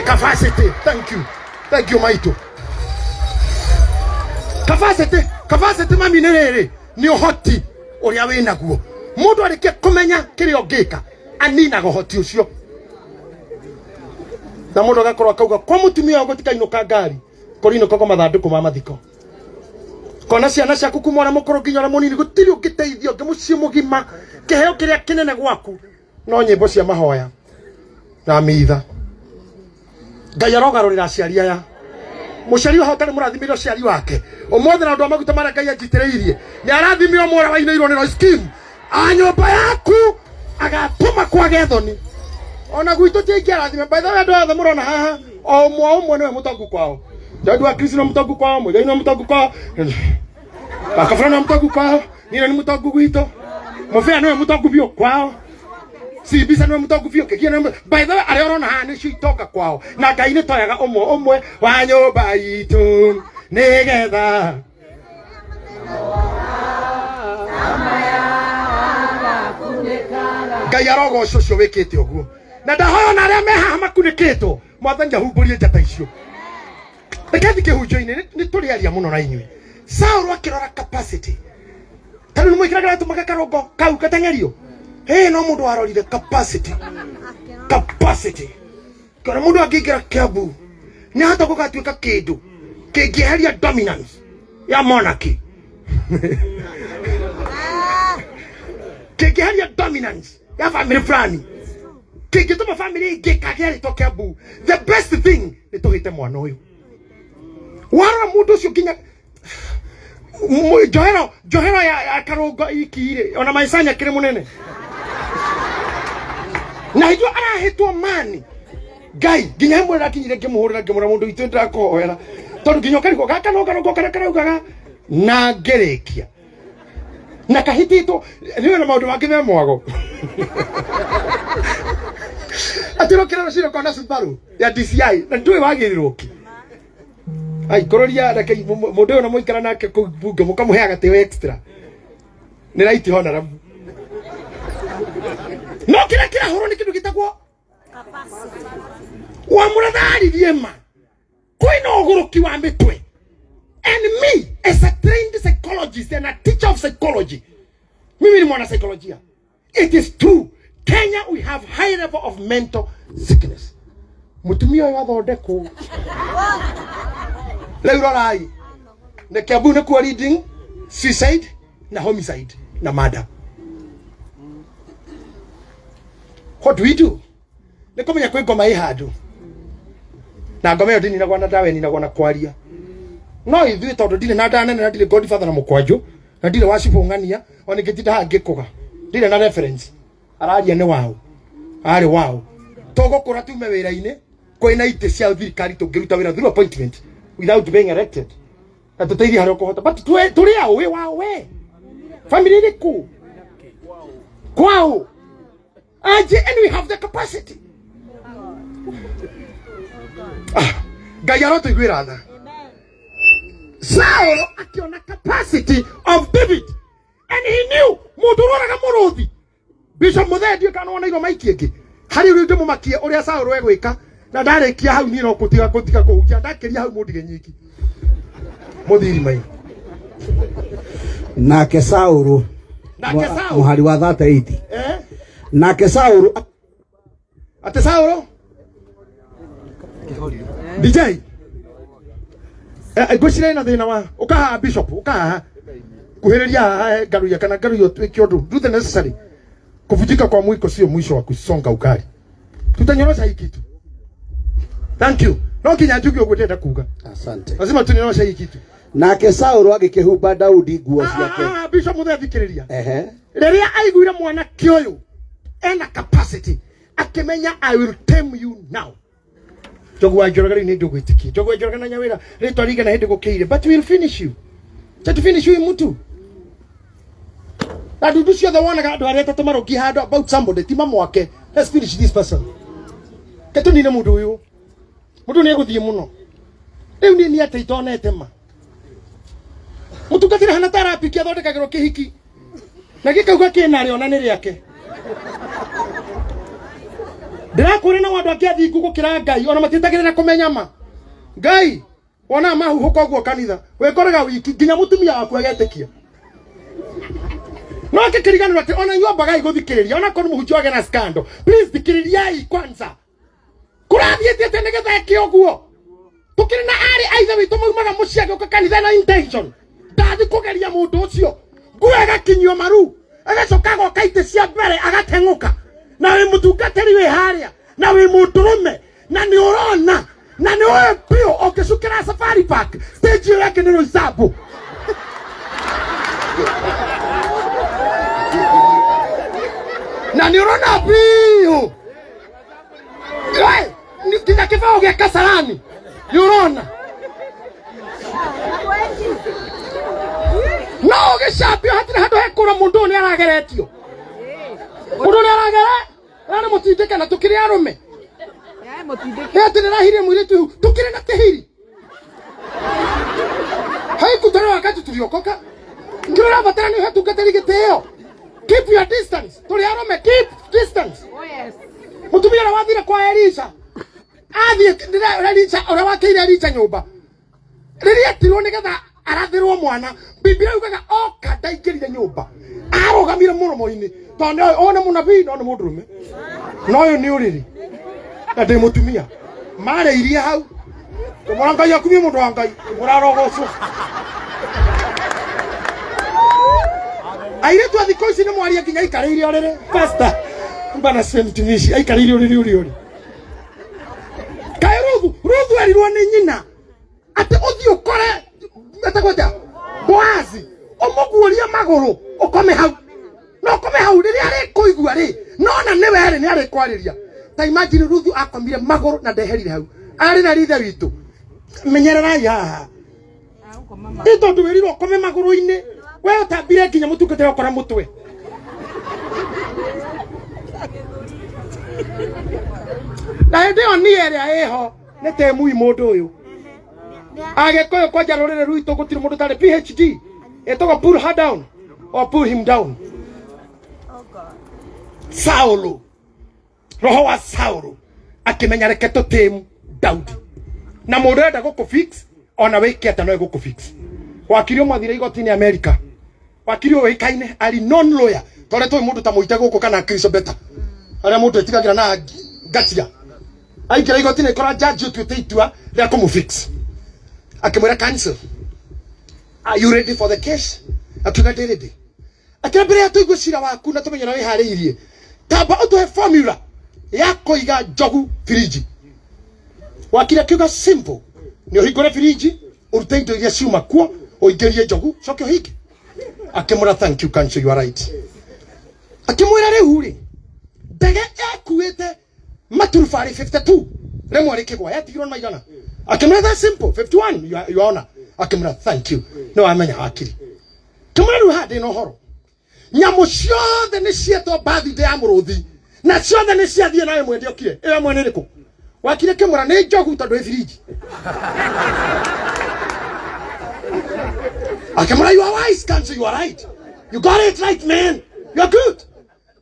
capacity thank you maito capacity mami nerere ni ohoti uria winaguo mundu arike kumenya kiri ongika anina gohoti ucio na mundu agakorwo akauga kwa mutumia wangu tikainoka ngari korino koko mathanduku ma mathiko kona ciana ciaku kumona mukoro nginya munini gutiri ungiteithio ngimucie mugima kiheo kiria kinene gwaku no nyimbo cia mahoya na mitha Ngai arogarurira aciari aya muciari wa hotari murathimiro ciari wake umothe na ndu amaguta mara Ngai ajitireirie ni arathimio mwara wa ino ironero scheme a nyumba yaku agatuma kwa gethoni ona gwitu tingi arathime by the way andu othe murona haha o umwe niwe mutongu kwao Jadu wa Kristo na mutongu kwao Mugai na mutongu kwao Bakafra na mutongu kwao Nina ni mutongu gwito Mufea niwe mutongu bio kwao Sibisa niwe mutongu bio Kekia niwe by the way ariorona haha nishu itoka kwao na Ngai ni toyaga umwe wa nyumba itu nigetha Ngai arogo cocio wikite uguo na ndahoyo na aria mehaha makuneketwo mwathani ahumburie njata icio Ekathi kehunjo-ini ni turiaria muno na inyui Saul akirora capacity tanu ni mwikira gara tumaka karongo kau katengerio no mundu arorire capacity kana mundu akingira kiabu ni hata gugatuika kindu kingiheria dominance ya monarchy kingiheria dominance ya family fulani kingituma family ingikageri to kiabu the best thing ni tuhite mwana uyu wara mundu cio kinya johero ya karongo ikire ona maisanya kire munene na hiyo arahitwo mani Ngai ginya hemwe rakinyire ngimuhurira ngimura mundu itu ndirakohera tondu ginya kariko gaka no karongo kana karaugaga na ngerekia na kahitito niwe na maundu make memwago atiro kira rociro kona Subaru ya DCI na ndui wagirirwoki ai kororia reke mundu na muikara nake kubunge mukamuheaga te extra ni right honorable no kira horo ni kindu gitagwo wa murathari diema koina oguruki wa mitwe and me as a trained psychologist and a teacher of psychology mimi ni mwana psychology it is true Kenya we have high level of mental sickness mutumia wa thodeko Leurorai na Kiambu na leading suicide na homicide na murder. What do we do? Ne komenya kwe ngoma ihadu. Na ngoma yo dini na gwana dawe ni na gwana kwaria. No ithui tondu dini na dane na dili Godfather na mukwajo na dili worship ngania oni gitida hangikuga. Dili na reference. Araria ni wao. Ari wao. Togo kura tume wira-ini kwina ite cia thirikari tungiruta wira through appointment without being elected. Na tuteithia hari kuhota but tuli ao we wao we. Family ni ku. Kwao. And we have the capacity. Gayaro to Guirana. Saul akiona capacity of David. And he knew Mudurora Gamorodi. Bishop Mudedi kanona iro maikieke. Hari uri mu makie uria Saul wegwika na ndarekia hau ni no kutika kuhukia ndakeria hau mudige nyiki. Muthiri mai. Nake Saul muhari wa 38. Nake Saul ate Saul DJ goshire na thina wa ukaha bishop ukaha kuhereria garuya kana garuyo twikiondo do the necessary kuvujika kwa mwiko sio mwisho wa kusonga ukali tutanyorosha hiki kitu. Thank you no kinya njugi ogutenda kuga asante lazima tunyorosha hiki kitu. Nake Saul agikihumba Daudi nguo ciake bishop muthethikiriria riria aiguire mwana kioyo ena capacity akimenya I will tame you now. Jogwa jorogari ni ndugwitikie jogwa jorogana nyawira ritwa riga na hindi gukiire but we will finish you. Tatu finish you mutu. Na dudu cio the one ga andu areta tumaroki hando about somebody tima mwake Let's finish this person. Keto nina mundu uyu. Mundu ni eguthie muno. Riu ni ate itonete ma. Mutungatira hana tarapi kia thondekagirwo kihiki. Na gikauga kina riona ni riake. Ndirakuri na wandu akiathi gukira Ngai ona matitagirira kumenya ma. Ngai ona mahu huko kanitha. Wekoraga wiki nginya mutumia waku agetikia. No akikiriganirwo ati ona nyombaga iguthikiriria ona kono muhunjia wage na scandal. Please thikiririai kwanza. Kurathiete tene getheke oguo. Tukiri na ari aitha witu maumaga muciage ukakanitha na intention. Ndathi kugeria mundu ucio. Nguega kinyio maru. Agacoka gokaite cia mbere agatenguka. Na we mutungatiri we haria. Na we mundurume. Na ni urona. Na ni we pio okicukira safari park. Stage yake ni Roysambu. Na ni urona pio. Ni kina kifao gya Kasarani. Ni urona. No gicambio hatire handu hekura mundu ni arageretio. Mundu ni aragere. Rana mutindika na tukiri arume. Hatire rahire mwire tu tukiri na tehiri. Haikutana wakati tuliokoka. Ngirora batara ni hatukatari giteo. Keep your distance. Tuli arume keep distance. Oh yes. Mutumira wathire kwa Elisha. Elisha ora wakeire Elisha nyumba. Riria tirwo nigetha arathirwo mwana. Biblia yugaga oka ndaingirire nyumba. Arogamire muromo-ini. Tondu ona munabii no mundurume. No yo ni uriri. Na ndi mutumia. Mare iria hau. Tumuranga yakumie mundu wa Ngai. Murarogocwo. Aire tu athiko ici ni mwaria nginya ikariire orere. Pastor. Mbana semtimishi aikariire orere uri. Ruthu erirwo ni nyina ati uthi ukore atagweta Boazi umuguuria maguru ukome hau no ukome hau riria ari kuigua ri nona ni were ni ari kwariria ta imagine Ruthu akomire maguru na ndeherire hau ari na rithe witu menyerera ya ito nduwirirwo ukome maguru-ini we utambire nginya mutungate ukora mutwe na ndio ni ere eho nete mui mundu uyu agekoyo kwa jarorere ruito gutiri mundu tare PhD etoga pull her down or pull him down. Oh God. Saulo roho wa Saulo akimenya reke tutemu Daudi na mundu enda gukufix ona wiki atano gukufix wakirio mwathire igoti ni America wakirio wikaine ali non lawyer tore to mundu ta muite guku kana Kristo beta ara mundu etigagira na gatia aikira igoti ni kora judge tuteitua ria kumufix akimwira cancel. Are you ready for the case? Akiuga ready. Akirabere atuigwe cira waku na tumenyera we hariirie. Tamba utuhe formula ya kuiga njogu firiji. Wakira kiuga simple. Ni uhingure firiji, urute indo iria ciuma kuo, uingirie njogu, coke uhige. Akimwira thank you country, you are right. Akimwira riu ri. Ndege ekuite maturubari 52. Remwe rikigwa yatigirwo na maigana. Akimwira that simple 51 you honor. Akimwira thank you. No amenya hakiri. Kimwira hadi no horo. Nyamu ciothe ni cieto birthday ya muruthi. Na ciothe ni ciathie nawe mwende okire. Ewe mwene riku. Wakire kimwira ni njogu tondu e firiji. Akimwira you are wise country, you are right. You got it right man. You are good.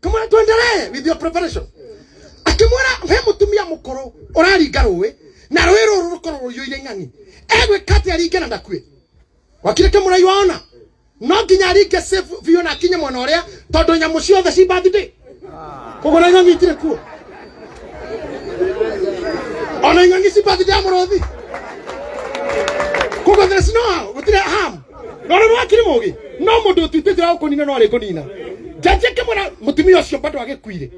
Kimwira tuendelee with your preparation. Akimwira he mutumia mukoro uraringa ruwe na ruwe ruru rukoro yoire ng'ang'i egwe kati aringe na ndakue wakire kimwira yuona no nginya aringe safe vio na kinye mwana uria tondu nyamu ciothe ci birthday kugona ng'ang'i itire kuo ona ng'ang'i ci birthday ya muruthi kugo there's no gutire ham no no wakire mugi no mundu tutite ra ukunina no ari kunina jaje kimwira mutumia ucio bado agikuire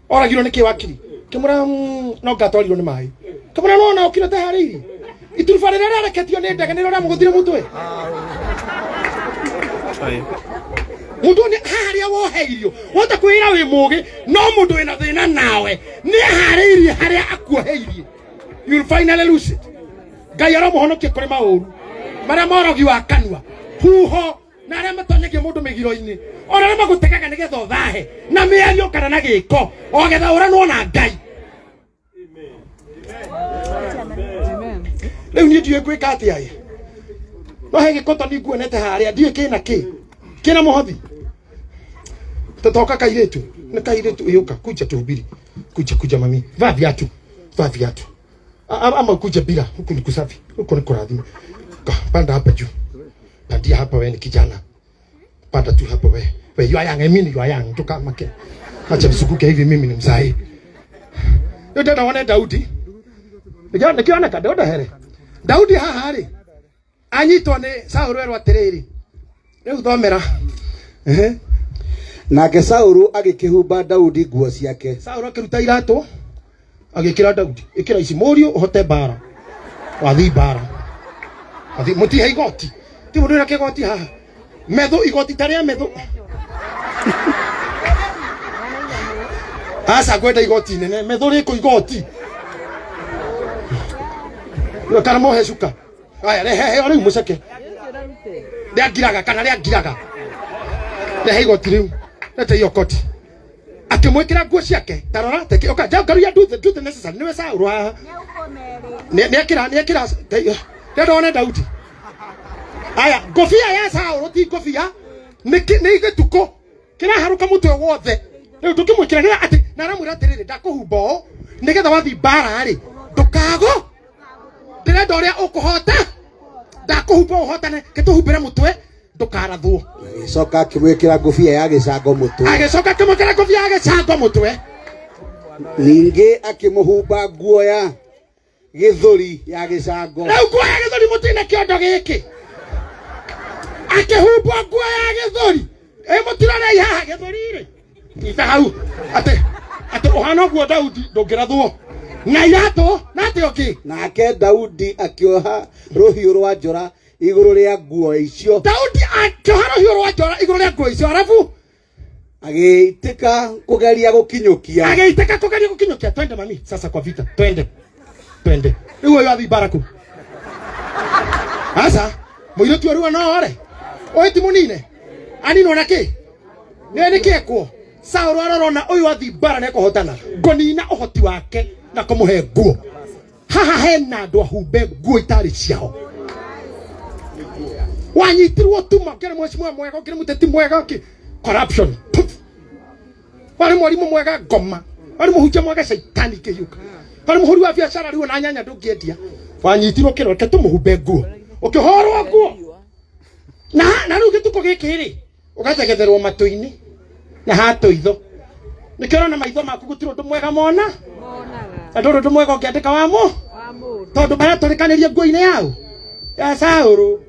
oragirwo niki wakiri kimura no gatwarirwo ni mai kimura no na ukira te hariri iturubare rere areketio ni ndege ni rora muguthire mutwe mundu ni haria woheirio wota kwira wi mugi no mundu ina thina nawe ni haririe haria akuoheirie you'll finally lose it Ngai ara muhonokie kuri mauru maria morogi wa kanua huho na arĩa matonyagia mũndũ mĩgiro-inĩ ona arĩa magũtegaga nĩgetha ũthahe na mĩario kana na gĩko ogetha ũranwo na Ngai. Rĩu niĩ ndiũĩ gwĩka atĩa ĩ. No he gĩkoto ni nguonete harĩa ndiũĩ kĩna kĩna mũhothi. Tatoka kairĩtu nĩ kairĩtu ĩũka kuja tuhubiri kuja mami vaa viatu ama kuja bila huku ni kusafi huku ni kurathima. Panda hapa juu. Pandia hapa wewe ni kijana. Panda tu hapa wewe. Wewe you are young, mimi you are young. Toka make. Acha nisukuke hivi mimi ni mzai. Yote naona Daudi. Nikiona kadoda here. Daudi haha ri. Anyitwo ni Saũlũ erwo atiriri. Riu thomera. Nake Saũlũ agĩkĩhumba Daudi nguo ciake. Saũlũ akĩruta iratũ agĩkĩra Daudi. Ikĩra ici mũriũ ũhote bara. Wathi bara. Wathi mũtihe igoti. Ti mũndũ ĩra kĩgoti haha. Metho igoti tarĩa metho. Asa kwenda igoti nene metho rĩkũ igoti. Yo kana mohe cuka. Aya rehe rĩu mũceke. Rĩangiraga kana rĩangiraga. Rehe igoti rĩu. Rete iyo koti. Akimwekera nguo ciake. Tarora teke oka ngaruya do the necessary. Niwe Saũlũ haha. Nĩekĩra ndona Daudi. Aya ngofia ya Saũlũ ti ngofia. Nĩ gĩtuko. Kĩraharuka mũtwe wothe. Rĩu tũkĩmwĩkĩra nĩra atĩ naramwĩra atĩrĩrĩ ndakũhumba ũũ nĩgetha wathi bara rĩ ndũkago. Ndĩrenda ũrĩa ũkũhota. Ndakũhumba ũhotane kĩtũhumbĩre mũtwe ndũkarathwo. Agĩcoka akĩmwĩkĩra ngofia ya gĩcango mũtwe. Agĩcoka akĩmwĩkĩra ngofia ya gĩcango mũtwe. Ningĩ akĩmũhumba nguo ya gĩthũri ya gĩcango. Rĩu nguo ya gĩthũri mũtine kĩondo gĩkĩ. Akĩhumba nguo ya gĩthũri. Mũtirona haha gĩthũri rĩ. Ita hau ate ohana guo Daudi ndũngĩrathwo. Na iratũ na atĩ ũngĩ. Nake Daudi akĩoha rũhiũ rwa njora igũrũ rĩa nguo icio. Daudi akĩoha rũhiũ rwa njora igũrũ rĩa nguo icio arabu agĩitĩka kũgeria gũkinyũkia. Twende mami sasa kwa vita. Twende. Rĩu ũyũ athi baraku. Asa mũirĩtu ũrua no ore. Oĩ ti mũnine. Anino nake. Nĩ kĩekwo. Saũlũ arorona ũyũ athi bara nĩ kũhotana. Ngonina ũhoti wake na kũmũhe nguo. Haha hena andũ ahumbe nguo itarĩ ciao. Wanyitirwo tuma kĩrĩ mheshimiwa mwega kĩrĩ mũteti mwega corruption. Wale mwalimu mwega ngoma. Wale mũhunjia mwega shaitani kĩhiũka. Wale mũhuri wa biacara rĩu na nyanya ndũngĩendia. Wanyitirwo kĩroke tũmũhumbe nguo. Ũkĩhorwo nguo. Na rĩu gĩtuko gĩkĩ rĩ ũgategetherwo matũ-inĩ. Na hato itho. Nikĩrona maitho maku gũtirĩ ũndũ mwega monaga. Andũ ũndũ mwega ũkĩandĩka wa tondũ maratũrĩkanĩria nguo-inĩ yao. Ya Saũlũ.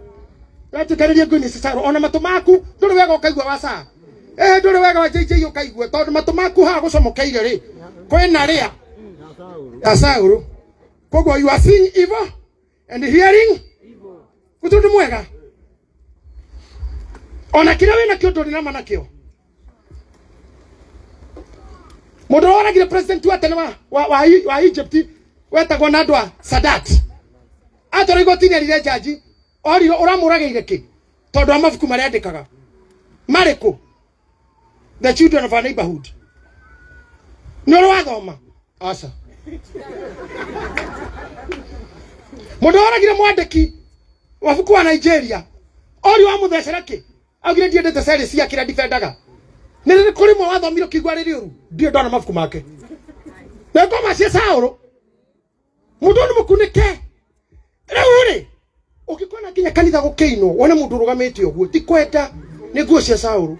Ratũkanĩria nguo-inĩ cia Saũlũ. Ona matũ maku ndũrĩ wega ũkaigua wa Saũlũ. Ndũrĩ wega wa JJ ũkaigua tondũ matũ maku haha gũcomokeire rĩ. Kwĩna rĩa. Ya Saũlũ. Koguo you are seeing evil and hearing evil. Gũtirĩ ũndũ mwega. Ona kĩrĩa wĩna kĩo ndũrĩ na manakĩo. Mũndũ oragire president wa tene wa Egypt wetagwo na andũ a Sadat. Atũra igoti-inĩ rĩrĩa jaji oriro ũramũragĩire kĩ tondũ wa mabuku marĩa andĩkaga. Marĩkũ? The Children of our Neighborhood. Nĩ ũrĩ wathoma? Aca. Mũndũ oragire mwandĩki wa buku wa Nigeria ori wa mũthecera kĩ augire ndiendete ceri cia kĩrĩa ndifendaga. Nĩ kũrĩ mwe wathomire kĩigua rĩrĩ ũru ndio ndona mabuku make. Na ngoma cia Saũlũ mũndũ nĩ mũkunĩke. Rĩu rĩ ũngĩkona nginya kanitha gũkĩinwo wone mũndũ ũrũgamĩte ũguo ti kwenda nĩ nguo cia Saũlũ.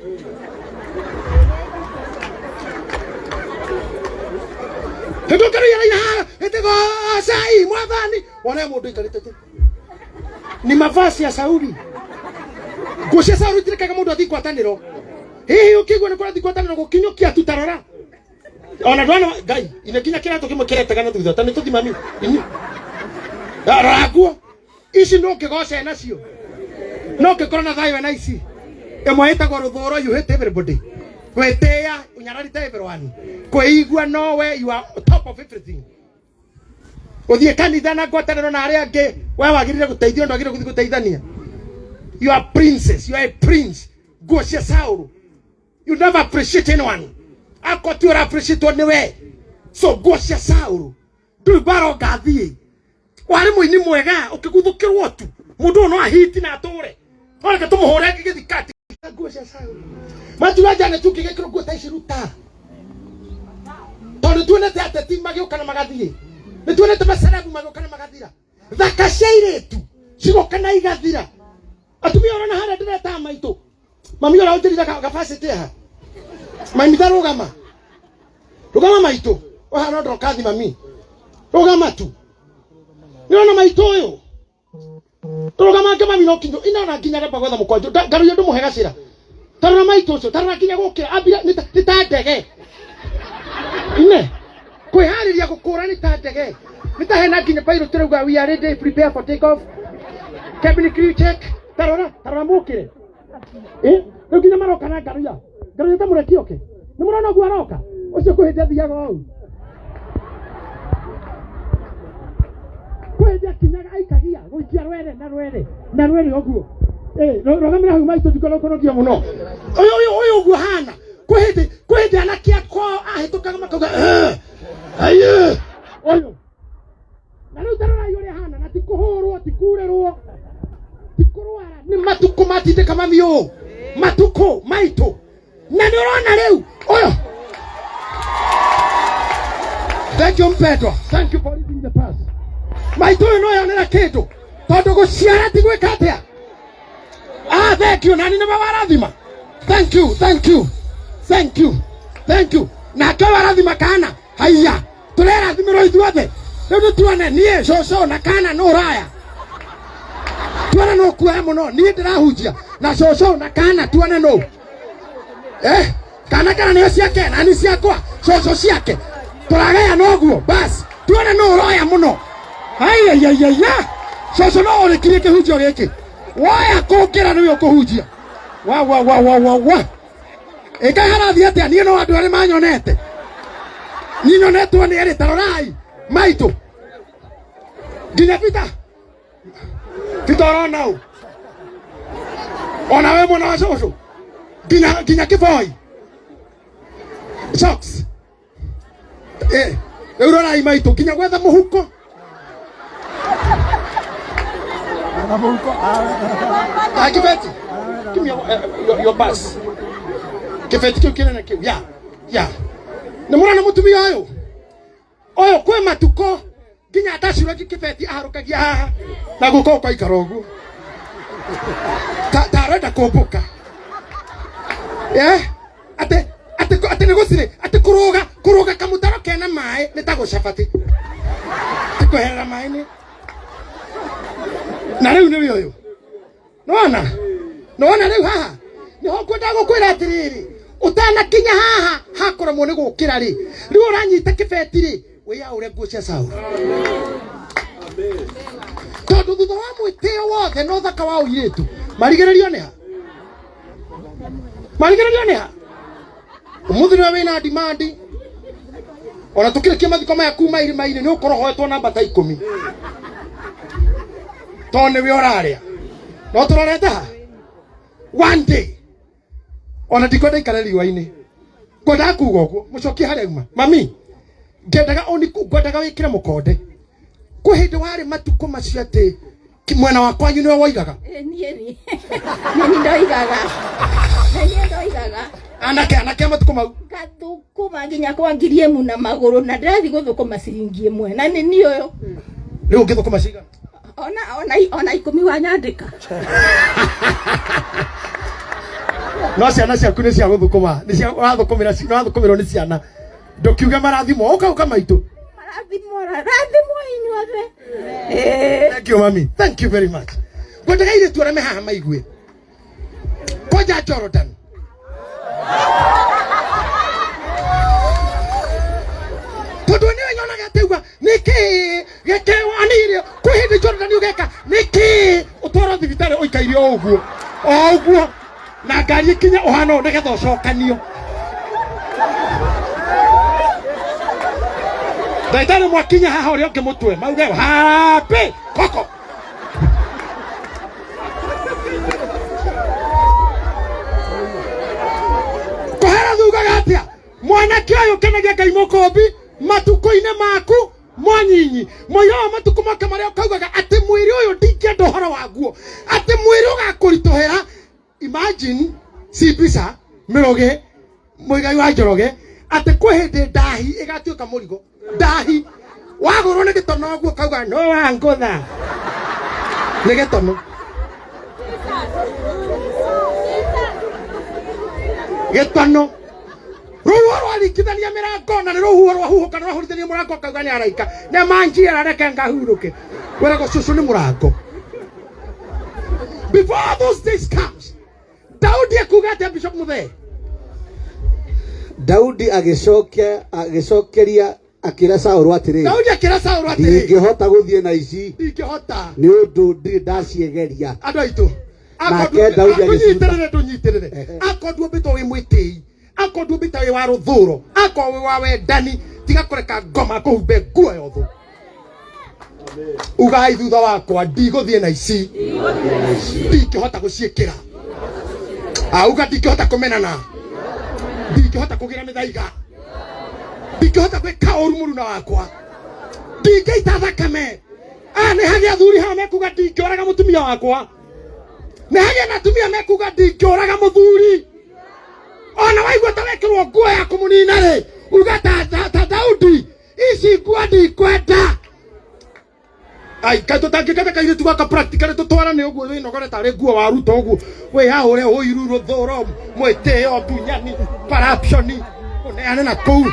Hĩndĩ ũkĩrĩra ina hĩndĩgo cai mwathani wone mũndũ ikarĩte ni mavazi ya Saũlũ. Nguo cia Saũlũ itirekaga mũndũ athi ngwatanĩro. Hihi ukigwa nĩ kũrathi ngwatanĩro gũkinyũkia tutarora. Ona ndwana Ngai inekinya kĩratũ kĩmwe kĩretegana thutha tani tũthimami. Raguo ici no kĩgoce nacio. No kĩkorwo na thayũ na ici. Ĩmwe ĩtagwo rũthũũro you hate everybody. Kwĩtĩa unyararite everyone. Kwĩigua no we you are top of everything. Ũthiĩ kanitha na ngwatanĩro na arĩa angĩ we wagĩrĩire gũteithio ndwagĩrĩire gũthiĩ gũteithania. You are princess. You are a prince. Go cia Sauro. You never appreciate anyone. Ako tu appreciate anywhere. So go cia Sauro. Du baro gathie. Wari muini mwega ukiguthukirwo tu. Mundu no ahiti na atore. Ona ke tumuhore githikati. Go cia Sauro. Matuwa jana tu kigekiro go taici ruta. Tondu tuonete ateti magioka na magathie. Ni tuonete masarabu magioka na magathira. Thaka ciairetu cigoka na igathira. Atumia ona hara ndireta maitu. Mami ora utirira capacity ha. Mami darugama. Rugama maitu. Oha no ndokathi mami. Rugama tu. Niona maitu uyu. Rugama ke mami no kinyo ina na kinya gapa gwetha mukwanjo. Garu yu ndumuhega cira. Tarora maitu ucio, tarora kinya gukira ambira ni ta ndege. Ine. Kwihariria gukura ni ta ndege. Nita hena kinya pilot turauga we are ready, prepare for take off. Cabin crew check. Tarora mukire. Riu kinya maroka na garu ya. Garu ya tamureki oke. Ni murona gwa roka. Ucio kuhinde thiaga au. Kuhinde kinyaga aikagia guikia rwere na rwere oguo. Rogamira hau maitu ndikoro kunogia muno. Oyo oguo hana. Kuhinde anakia kwa ahitukaga makauga. Aye. Oyo. Na riu tarora yore hana na tikuhurwo tikurerwo. Tikurwara ni matuko matinde kama mio. Matuko maito. Na ndirona riu. Oyo. Thank you Pedro. Thank you for reading the past. Maito no yonera kindu. Tondu guciara ti gwika atia. Thank you. Nani na mawarathima. Thank you. Na kwa warathima kana. Haya. Tulera thimiro ithuothe. Riu tuone nie coco na kana no raya. Tuone no kuoya muno nie ndirahunjia na coco na kana tuone no. Kana nio ciake na ni ciakwa coco ciake. Turagaya noguo bas. Tuone no raya muno. Ayayayaya. Coco no urikirie kihunjio giki. Waya kukira niwe kuhunjia. Wa. Eka harathi atia nie no andu ari manyonete. Ninyonetwo ni eri tarorai. Maito. Ginya pita. Pita now. Ona we mwana wa coco. Ginya kiboi. Socks. Eurora maito ginya gwetha muhuko. Na muhuko. Kibeti. Give me your bus. Kibeti kile na kile. Ya. Na mwana mutumia ayo. Oyo kwe matuko ginya atashura kibeti aharukagia haha na guko kwa ikarogu. Tarenda kumbuka. Ate negosire ate kuruga kamutaro kena mai nitago shafati. Tikohera mai ni. Na riu ni oyo. Nona riu haha. Ni hokwenda gukwira atiriri. Utana kinya haha hakorwo ni gukira ri. Riu uranyita kibeti ri. We ya ure gucia Sauro. Tondu thutha wa mwitio wothe no thaka wa uiritu. Marigererio ni ha. Umuthi niwe wina demand. Ona tukirikia mathiko maya kuma irima-ini ni ukorohoetwo namba ta 10. Tone we oraria. No turorete ha. One day. Ona ndikwenda ikare riwa-ini. Ngwenda kuuga uguo. Mucokie haria uma. Mami. Ngwendaga wikire mukonde. Kwa hindi wari matuko macio ati mwena wakwa niwe waigaga. Niĩ ndoigaga. Anake matuko mau. Gathukuma nginya kwa ngiriemu na maguru na ndirathi guthukuma ciringi imwe na ni ni uyu. Riu ngithukuma ciga. Ona 10 wanyandika. No ciana ciaku ni cia guthukuma. Ni cia wathukumirwo ni ciana. Ndokiuga marathimo uka maitu. Marathimo inyuothe. Thank you mami. Thank you very much. Ngwendaga ile tuarame haha maigue. Koja Jordan. Tondu niwe nyonaga tegwa niki geke wanirio kuhindi Jordan ugeka niki utwara thibitari uikairio uguo na ngari kinya uhano nigetha ucokanio. Daitari mwakinya haha uri onge mutwe mauge happy koko. mwana kioyo kenagia Ngai mukombi matuko-ine maku mwanyinyi moyo matuko make maria ukaugaga ati mwiri uyu ndingenda uhoro waguo ati mwiri ugakuritohera. Imagine sibisa miroge muigai wa njoroge ati kwi hindi ndahi igatuika murigo ndahi wagurwo ni gitono guo kauga no wangutha ni gitono gitono ruhuo rwarikithania mirango na ni ruhuo rwahuhuka na rwahurithania murango kauga ni araika ne manjira reke ngahuruke werago cucu ni murango. Before those days comes, Daudi akuga ati Bishop Muthee, Daudi agicokeria akira Saulu atiri, Daudi akira Saulu atiri, ndingihota guthie na ici, ndingihota ni undu ndiri ndaciegeria. Andu aitu nake Daudi agiciruta akondu mbito wi mwitei akondu mbito wi wa ruthuro akondu wi wa wendani tiga kureka ngoma kuhumbe nguo yothu. Ugai thutha wakwa ndiguthie na ici, ndingihota guciikira. Auga ndingihota kumenana, ndingihota kugira mithaiga, ndingihota gwika uru muruna wakwa, ndingeita thakame. Ni hagi athuri ha mekuga ndingioraga mutumia wakwa, ni hagi atumia mekuga ndingioraga muthuri. Ona waigua ta wekirwo nguo ya kumunina ri uga ta Daudi ici nguo ndikwenda. Ai kato tangikata kaire tugaka practical tutwarane uguo we nogore tare nguo wa ruto uguo we ha ure uiru ruthoro mwete odunyani corruption uneane na kou.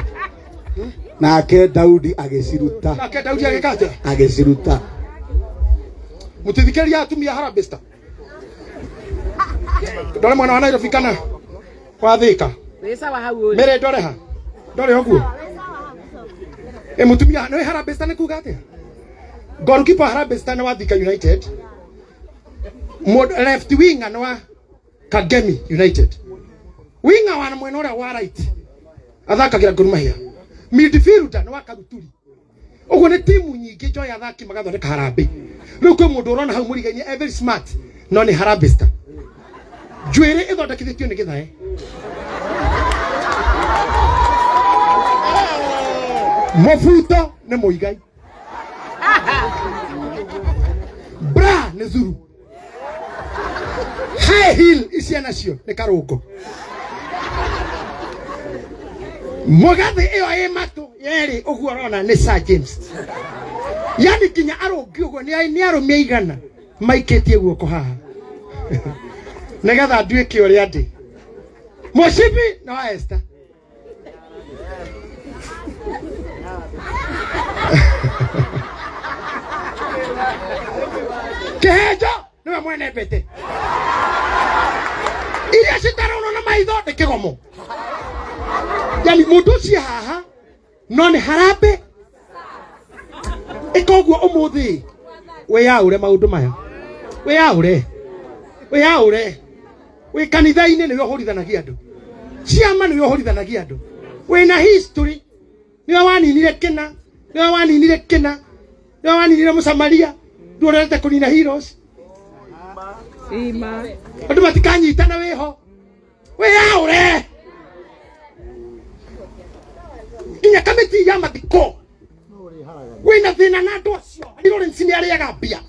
Nake Daudi agiciruta, nake Daudi agikate agiciruta. Mutithikeria atumia harabesta ndore mwana wa Nairobi kana wathika wesa wa hau mere ndore ha ndore uguo mutumia no harabesta ni kuga atia goalkeeper harabesta na Wathika United left winger no wa Kagemi United winger wa mwena ura wa right athakagira Gor Mahia midfielder no wa Karuturi. Uguo ni timu nyingi njoya athaki magathondeka Harambee. Riu kwi mundu urona hau murigaini very smart no ni harabesta njwiri ithondekithitio ni Githae. Mafuta ni Muigai, bra ni Zuru, high heel isiana cio ni Karungo, mugathi iyo i matu yeri uguo rona ni Sir James. Yani kinya arungi uguo ni arumia igana maikitie guoko haha nigetha nduike uria ndi Mushibi na wa Esther. Kehejo niwe mwene bete iria citarono na maitho ni kigomo. Yani mundu ci haha no ni Harambee ikoguo umuthi we yaure maundu maya we yaure we kanitha-ini niwe horithanagia andu ciama niwe horithanagia andu we na history niwe waninire kina niwe waninire Musamaria ndurete kunina heroes ima andu matikanyitana weho we yaure inya kamiti ya matiko we na thina na andu acio Lawrence ni ariaga mbia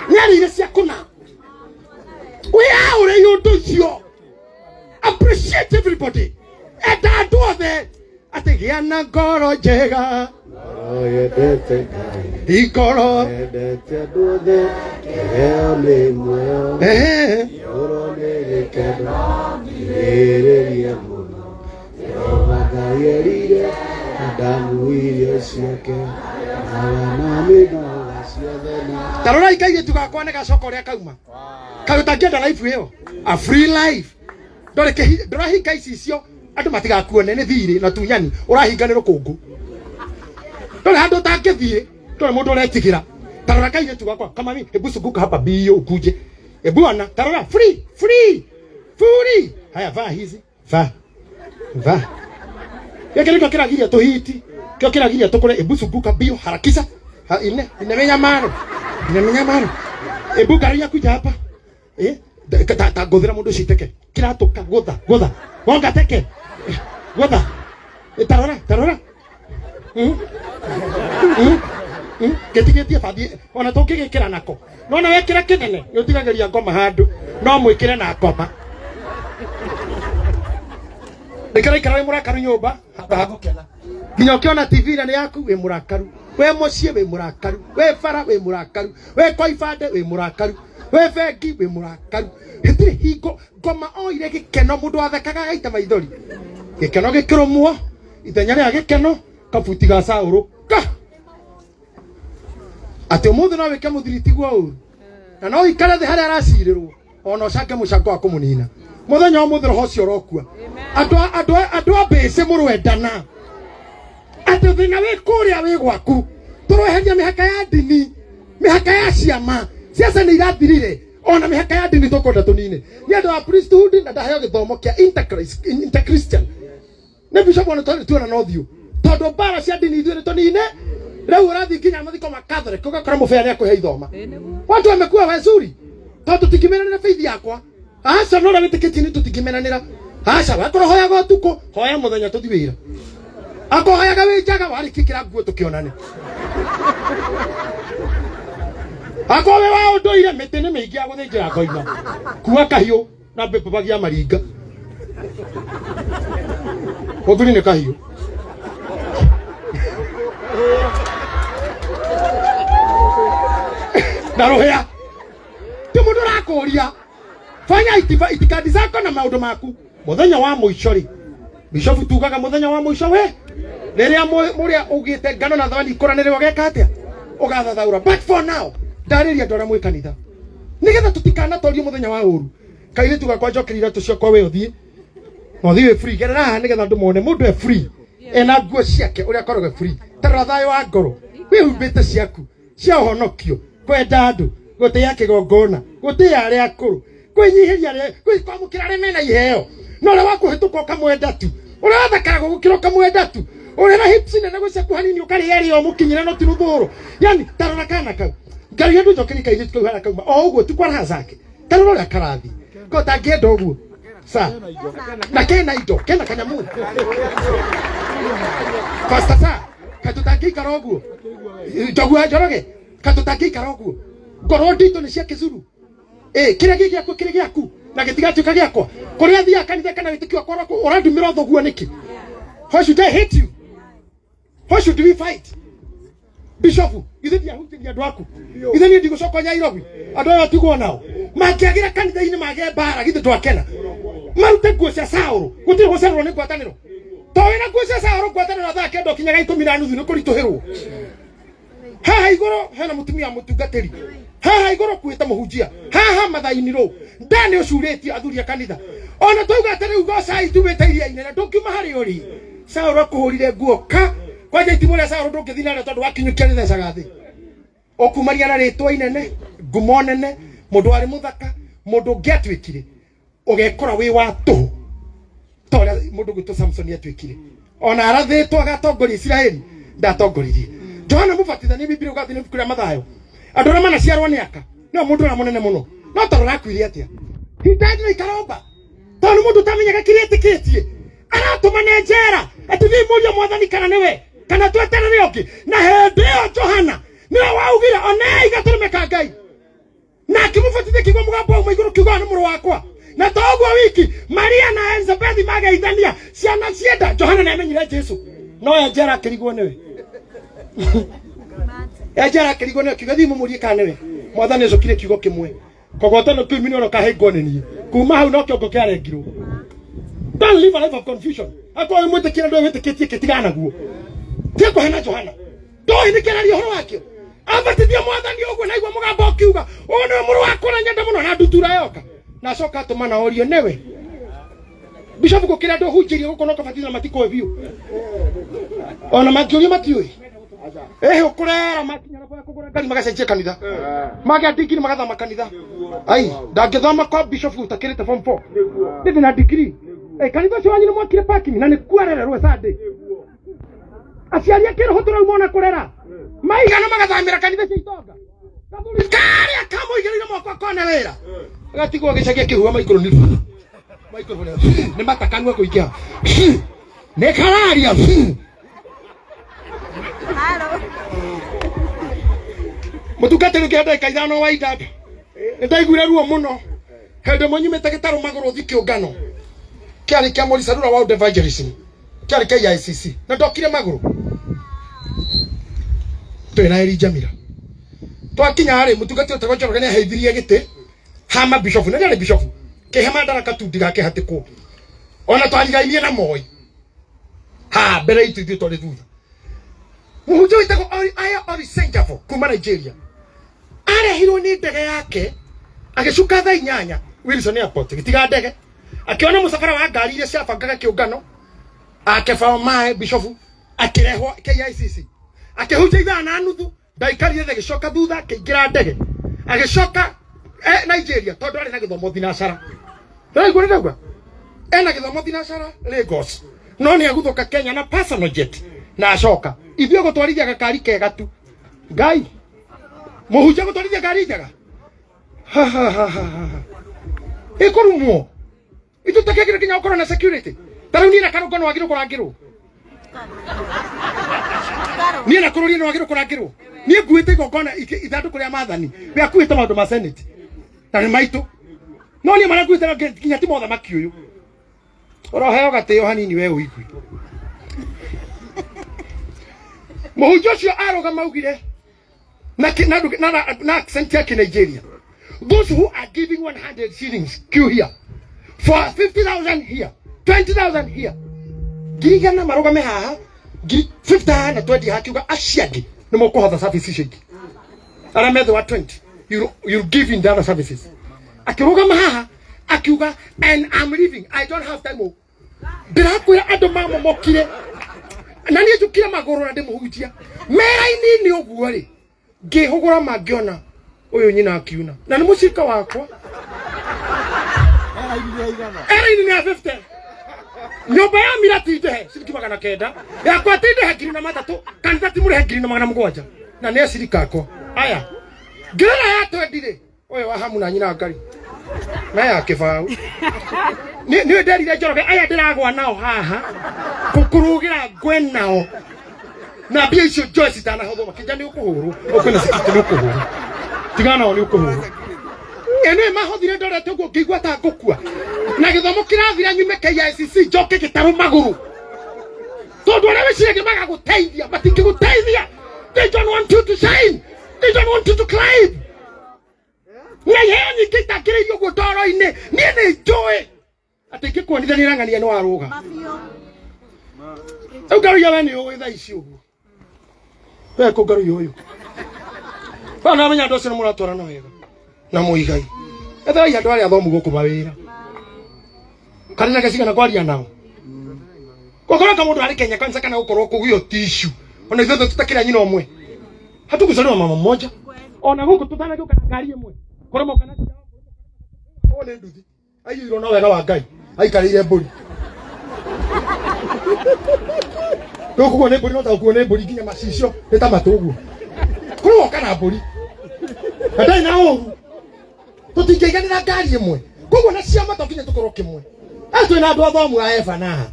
ni arire cia kuna we yaure yundu cio. Appreciate everybody and andu othe atigia na ngoro njega yendete Ngai ikoro yendete andu othe keheo ni muoyo oro ni gikeno iriria muno Jehova Ngai erire Adamu irio ciake na minoga ciothe na tarora ikaire tugakwa ne gacoka uria kauma karuta ngenda life iyo a free life ndore hinga icio andu matigakuone ni thiri na tunyani urahinga ni rukungu ndore handu tangithie ndore mundu uretigira tarora kaire tugakwa kama mimi hebu suguka hapa bio ukuje bwana tarora free haya vaa hizi vaa yake niko kiragiria tuhiti kio kiragiria tukore hebu suguka bio harakisha inamenya maro hebu gari yakuja hapa ta gothera mundu citeke kiratuka gotha wonga teke Gotha. Tarora. Getigetie bathi ona tungigikira nako. Nona wekira kinene, utigageria ngoma handu, no mwikire na ngoma. Ikara we murakaru nyumba, hagukena. Nginya ukiona TV na yaku we murakaru. We mucie we murakaru. We fara we murakaru. We koifande we murakaru. We vengi we murakaru. Hitire hingo ngoma oire gikeno mundu athekaga gaita maithori. Gikeno gikirumwo, ithenya ria gikeno, kabuti ga Saũrũ. Ati umuthi no wike muthiriti gwa uru. Na no ikare thi haria aracirirwo. Ona ucange mucango wa kumunina. Muthenya umuthi roho cio rokua. Andu a mbĩci mũrwendana. Ati thina wi kuria wi gwaku. Turoheria mihaka ya ndini, mihaka ya ciama. Ciaca nĩ irathirire. Ona mihaka ya ndini tukwenda tunine. Ni andu a priesthood na ndaheo githomo kia interchristian. Ne bishop ona tuona no thiu. Tondu bara cia ndini ithuĩ nĩ tunine. Leo urathi nginya mathiko ma Catholic ugakora mubea ni akuhe ithoma. Watu wamekuwa wazuri. Tondu tukimenanira faith yakwa. Aca no rawitikiti ni tutikimenanira. Aca wakoro hoya go tuko, hoya muthenya tuthi wira. Ako hoya ga winjaga wari kikira nguo tukionane. Ako we wa unduire miti ni mingi ya guthinjira ngoima. Kuwa kahiu na mbepagia maringa. Othuri ni kahiu. Narohea. Timundu rakuria. Fanya itikadi zako na maundu maku. Muthenya wa muico ri. Bishop tugaga muthenya wa muico we. Riria muria ugite ngano na thani ikoranire wageka atia. Ugathathaura. But for now, ndariria ndora mwi kanitha. Nigetha tutikana torie muthenya wa uru. Kaire tugakwa njokirira tucio kwa we uthie. Muthie we free. Gerera ha nigetha ndumone mundu e free. Ena nguo ciake uria korogwe free. Tarora thayo wa ngoro. We humbite ciaku. Cia honokio. Kwenda andu. Gutia kigongona. Gutia aria akuru. Kwinyihiria ri. Kwamukira ri mena iheo. No le wakuhituka kamwenda tu. Uri wathakara gukira kamwenda tu. Uri na hips nene gucaku hanini ukari yari o mukinyira no tiruthuru. Yani tarora kana kau. Ngari andu njokiri kaire tu hara kauma. O uguo tu kwara zake. Tarora ria karathi. Ko tangienda uguo. Sa. Na kena indo. Kena kanyamu. Pasta sa. Katutangikara uguo. Njogua njoroge. Katutangikara uguo. Ngoro ndito ni cia kizuru. Kire giaku na gitigatuka giakwa. Kuria thia kanitha kana witikio kwa rako urandumira thoguo niki. How should I hate you? How should we fight? Bishop, ithe huti andu aku. Ithe ni ndigocoko Nairobi. Andu aya tigwo nao. Mangiagira kanitha ini mage bara githe twakena. Marute nguo cia Saũrũ. Gutiri gucererwo ni ngwataniro. Tawina nguo cia Saũrũ ngwataniro thaa kenda kinyaga 10:30 ni kurituhirwo. Haha igoro hena mutumia mutungatiri. Haha igoro kuita muhunjia. Haha mathaini ro. Ndani ucurĩtie athuri a kanitha. Ona tuga atĩ rĩu goca itubĩte iria-inĩ na ndũkiuma harĩ ũrĩ. Saũrũ akuhũrire nguo ka. Kwanja itimũ rĩa Saũrũ ndũngĩthiĩ narĩo tondũ wakinyũkia rĩthecaga thĩ. Ũkumania na rĩtwa inene, ngumo nene, mũndũ warĩ mũthaka, mũndũ ũngĩatuĩkire. Ũgekora wĩ wa tũhũ. Ta ũrĩa mũndũ gwĩtwo Samson atuĩkire. Ona arathĩtwo agatongoria Isiraeli, ndatongoririe. Johana Mũbatithania Biblia ugathiĩ nĩ kũrĩa Mathayo. Andũ arĩa manaciarwo nĩ aka. No mũndũ ũrĩa mũnene mũno. No tarora akuire atia. Hitaji na ikaromba. Tondũ mũndũ tamenyaga kĩrĩa etĩkĩtie. Aratũma nĩ njera. Atĩ thiĩ mũria Mwathani kana nĩwe. Kana tweterere ũngĩ. Na hĩndĩ ĩyo Johana nĩwe waugire ona igatũrũmĩka Ngai. Na akĩmũbatithia kiugo mũgambo wa igũrũ kiugo nĩ mũrũ wakwa. Na to ũguo wiki Maria na Elizabeth mageithania ciana cienda. Johana nĩamenyire Jesu. No njera akĩrigwo nĩwe. Njera akĩrigwo nĩwe kiugo thiĩ mũmũrie kana nĩwe. Mwathani acokire kiugo kĩmwe. Kogotano tu mini ono kahegwo nĩ niĩ. Kuma hau no kĩongo kĩarengirwo. Don't live a life of confusion. Akwa mwĩtĩkĩra ndwe wĩtĩkĩtie kĩtigana naguo. Tiako hena Johana. Ndoi nĩkĩraria ũhoro wakĩo. Abatithia Mwathani ũguo na igua mũgambo ũkiuga. Ũyũ nĩwe mũrũ wakwa na nyenda mũno na ndutura yoka. Na acoka atũmana orio nĩwe. Bishop gũkĩra andũ hunjĩrie gũkũ no kabatithia matikoe biũ. Ona mangĩũria matiũĩ. Ukurera makinya na kwa kugura ngari magacenjia kanitha. Magia degree magathama kanitha. Ai, ndangĩthoma kwa bishop utakĩrĩte form 4. Ndĩ na degree. Kanitha cio wanyu nĩ mwakire parking na nĩ kuarererwo Sunday. Aciari akĩrĩ ho tũrauma kũrera. Maigana magathamĩra kanitha cia itonga. Gathuri karĩa kamũigĩrĩire moko kone wĩra. Agatigwo gĩcagia kĩhuha maikũrũ nĩ. Maikũrũ nĩ matakanwa kũingĩha. ne kararia mutukatero kienda kaithano wa idada ndaigwire ruo muno hende monyimete gitaro maguru thikio ngano kiari kia muri sarura wa evangelism kiari kia ICC na ndokire maguru twina eri jamira twakinya hari mutukatero tagochoro ne heithirie gite hama bishop na ndare bishop kehema ndaraka tu ndigake hatiko ona twarigainie na moi ha mbere itu ithuĩ twarĩ thutha mũhunjia wĩtagwo aya ori Singapore kuma Nigeria arehirwo nĩ ndege yake agĩcuka thaa 8 Wilson Airport gĩtiga ndege akiona mũsafara wa ngari iria ciabangaga kĩũngano akebao mae bishop akĩrehwo KICC akĩhunjia 5:30 ndaikarire thĩ gĩcoka thutha akĩingĩra ndege agĩcoka Nigeria tondũ arĩ na gĩthomo thinacara ndaigua ndauga ena gĩthomo thinacara Lagos no nĩ aguthuka Kenya na personal jet na acoka ithuĩ gũtwarithia gakari kega tu ngai mũhunjia gũtwarithia ngari njega ĩkũrumwo itũtakĩgire kinya gũkorwo na security tarĩu niĩ na karũngano wagĩrĩirwo kũrangĩrwo niĩ na kũrũria no wagĩrĩirwo kũrangĩrwo niĩ nguĩte igongona ithandũkũ rĩa maathani rĩakuĩte maũndũ ma senate na nĩ maitũ no niĩ marĩa nguĩte kinya ti mũthamaki ũyũ ũroheo gatĩo hanini we ũigui mũhunjia ũcio arũgama augire na accent yake Nigeria those who are giving 100 shillings queue here for 50,000 here 20,000 here girigana marũgame haha 50 na 20 hakiuga aciangi nĩ mũkũhotha services ingĩ arĩa methe wa 20 you'll give in the other services akĩrũgama haha akiuga and I'm leaving I don't have time ndĩrakwĩra andũ mamomokire na niĩ njũkire magũrũ na ndĩmũhunjia mera-inĩ nĩ ũguo rĩ ngĩhũgũra mangĩona ũyũ nyina akiuna na nĩ mũcirika wakwa era-inĩ nĩ 50 nyũmba ya mira ti ndehe ciringi 900 yakwa ti ndehe 3,300 kanitha ti mũrĩhe 7,000 na nĩ acirika akwa aya ngĩrora ya 20 rĩ ũyũ wa hamu na nyina ngari na ya kĩbaũ nĩ nderire Njoroge aya ndĩragwa nao haha kũkũrũgĩra ngwe nao na mbia icio Joyce itanahũthwo makĩnja nĩ ũkũhũrwo ũkwĩna cikiti nĩ ũkũhũrwo tigana nao nĩ ũkũhũrwo ĩno mahothire ndorete ũguo ngĩigua ta ngũkua na gĩthomo kĩrathira nyume KICC njoke gĩtarũ magũrũ tondũ arĩa wĩciragia magagũteithia matingĩgũteithia they don't want you to shine they don't want you to climb na yeye nyingĩtakĩrĩirio guo toro-inĩ niĩ nĩ njũĩ atĩ ingĩkuonithania na ng'ania nĩ warũga rĩu ngaruia we nĩ ũĩ thaa ici ũguo we kũngaruia ũyũ we namenya andũ acio nĩ mũratwarana wega na mũigai etherai andũ arĩa athomu gũkũ mawĩra karĩ na gĩcigana kwaria nao gũkorwo ka mũndũ arĩ Kenya kwanza kana gũkorwo kũgio tishu ona ithuothe tũtakĩra nyina ũmwe hatukuzaliwa mama mmoja ona gũkũ tũtanagĩũka na ngari ĩmwe kũrũma kana one nduthi aiyũirwo na wega wa Ngai aikarĩire mbũri gũkũ nĩ mbũri no ta gũkuo nĩ mbũri nginya macicio nĩ ta matũguo kũrũma kana mbũri na ndai na ũru tũtingĩiganĩra ngari ĩmwe koguo na ciama to nginya tũkorwo kĩmwe twĩna andũ athomu a eba na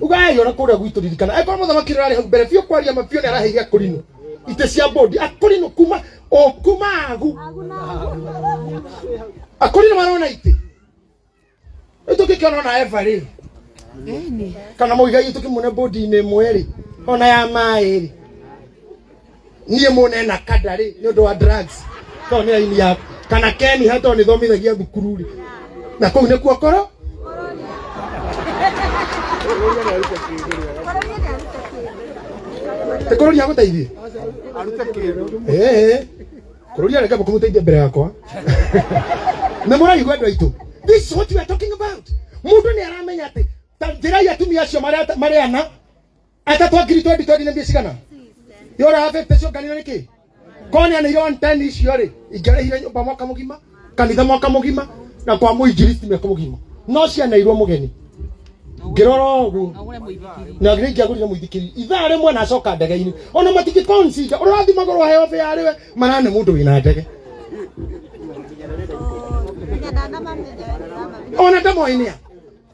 ugai ona kũrĩa gwitũ ririkana eko mũthamaki rarĩ hau mbere biũ kwaria mabio nĩ araheire akũrinũ ite cia bodi akũrinũ kuma agu akũrinũ marona ite tũkĩkĩona na eba rĩ kana mũigai tũkĩmune bodi-inĩ ĩmwe rĩ ona ya maĩ rĩ niĩ mũne na kada rĩ nĩ ũndũ wa drugs to nĩ aini ya kana Keni hato nĩ thomithagia thukuru rĩ na kũu nĩkuo koro kũrũria gũteithie kũrũria reke kũmũteithia mbere yakwa na mũraigua andũ aitũ this is what we are talking about mũndũ nĩ aramenya atĩ njĩra ya atumia acio marĩ ana atatũ ngiri 2020 nĩ mbia cigana yora affect cio ngani nĩkĩ kone nĩ 110 icio rĩ ingĩarĩhire nyũmba mwaka mũgima kanitha mwaka mũgima na kwa mũinjilisti mwaka mũgima no cianairwo mũgeni ngĩrora ũguo na ngĩrĩkia gũrire mũithikiri ithaa rĩmwe na acoka ndege-inĩ ona matingĩ consider ũrathi magũrũ heo fare rĩwe marane mũndũ wĩna ndege ona ndamoinia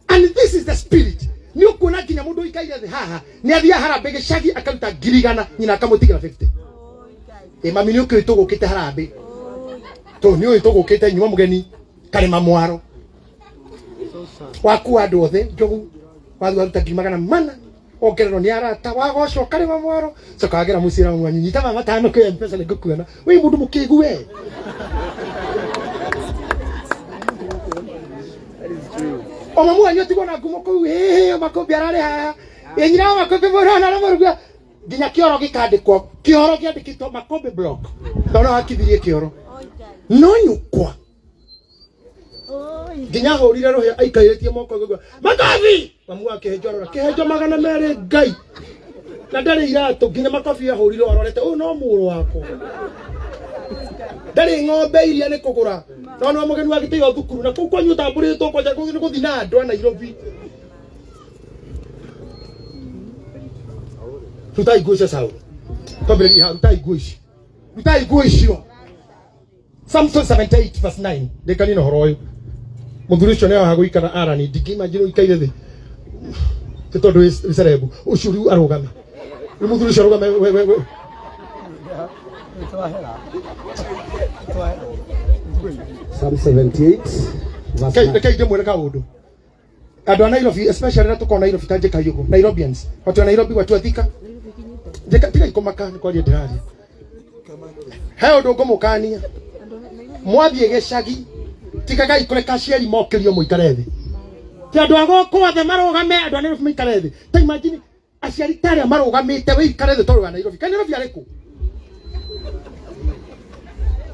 and this is the spirit nĩ ũkuona kinya mundu ikaire thi haha ni athia harambe gicagi akaruta ngirigana nyina akamutigira 50 mami ni ukiri tugukite harambe to ni uyu tugukite nyuma mugeni karima mwaro waku andu othe njogu wathu aruta ngirigana mana ongerero ni arata wagoco karima mwaro cokagira mucira mwanyu nyita mama tano kwa mpesa ni gukuona we mundu mukigu we o mamu anyo tigona ngumo ku makombi arare haha yenyira makombi borana na moruga nginya kioro gikandikwo kioro giandikitwo makombi block ndona hakithirie kioro no nyukwa nginya hurire rohe aikairetie moko gugu makobi mamu akihejorora kihejo magana mere ngai na ndari iratu nginya makobi ahurire arorete no muru wako ndari ng'ombe iria ni kugura no mugeni wa gitio thukuru na kuu kwanyu tamburitwo kwa jago ni kuthina andu ana Nairobi tutai guisha sawa tabeli ha tutai guisha Psalm 78 verse 9 dekani no horoyo muthurisho ne ha guikara arani ndikima njiro ikaire thi kitondu iserebu ushuru arugame muthurisho arugame we Psalm 78 verse 9. Kai demwe ka udu. Adu Nairobi especially na tuko Nairobi tanje kayugo. Nairobians. Watu wa Nairobi watu athika. Jeka tika ikomaka kwa lie dirari. Hayo dogo mukania. Mwathie gecagi. Tika kai kule kashieri mokerio muikarethi. Ti andu agoko athe marugame andu Nairobi muikarethi. Ta imagine aciari tare marugamite we ikarethi toru wa Nairobi. Kan Nairobi areko.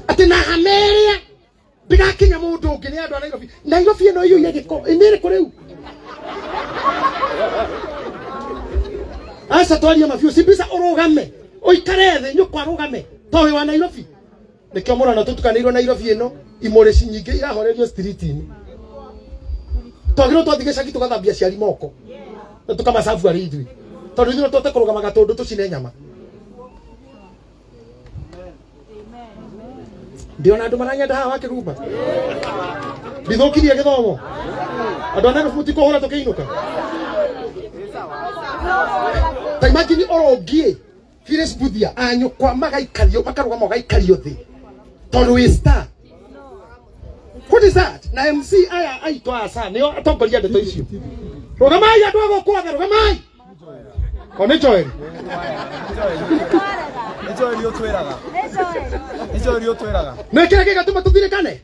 Ati na Ameria biga kinya mundu ngini andu Nairobi ino iyo yegiko inire kuriu asa twali mafio sibisa urugame oikare thi nyukwa rugame towe wa Nairobi nikyo murana tutukanirwo Nairobi ino imore cinyingi irahorerio street ini twagiro twathigeca tugathambia ciari moko tukamasafu ari ithui tondu ithuĩ tũte kũrũgama gatundu tucine nyama ndiona andu maranyenda haha wakiruba ndithukirie githomo andu ana rufuti kuhura tukiinuka ta imagine orongie Phyllis Buthia anyukwa magaikario makarugama magaikario thi tondu we star. What is that? Na MC aya aitwa asa nio atongoria ndeto icio rugamai andu agokwa rugamai kone joel Ejo tweraga. Neke kega tuma tuthirikane.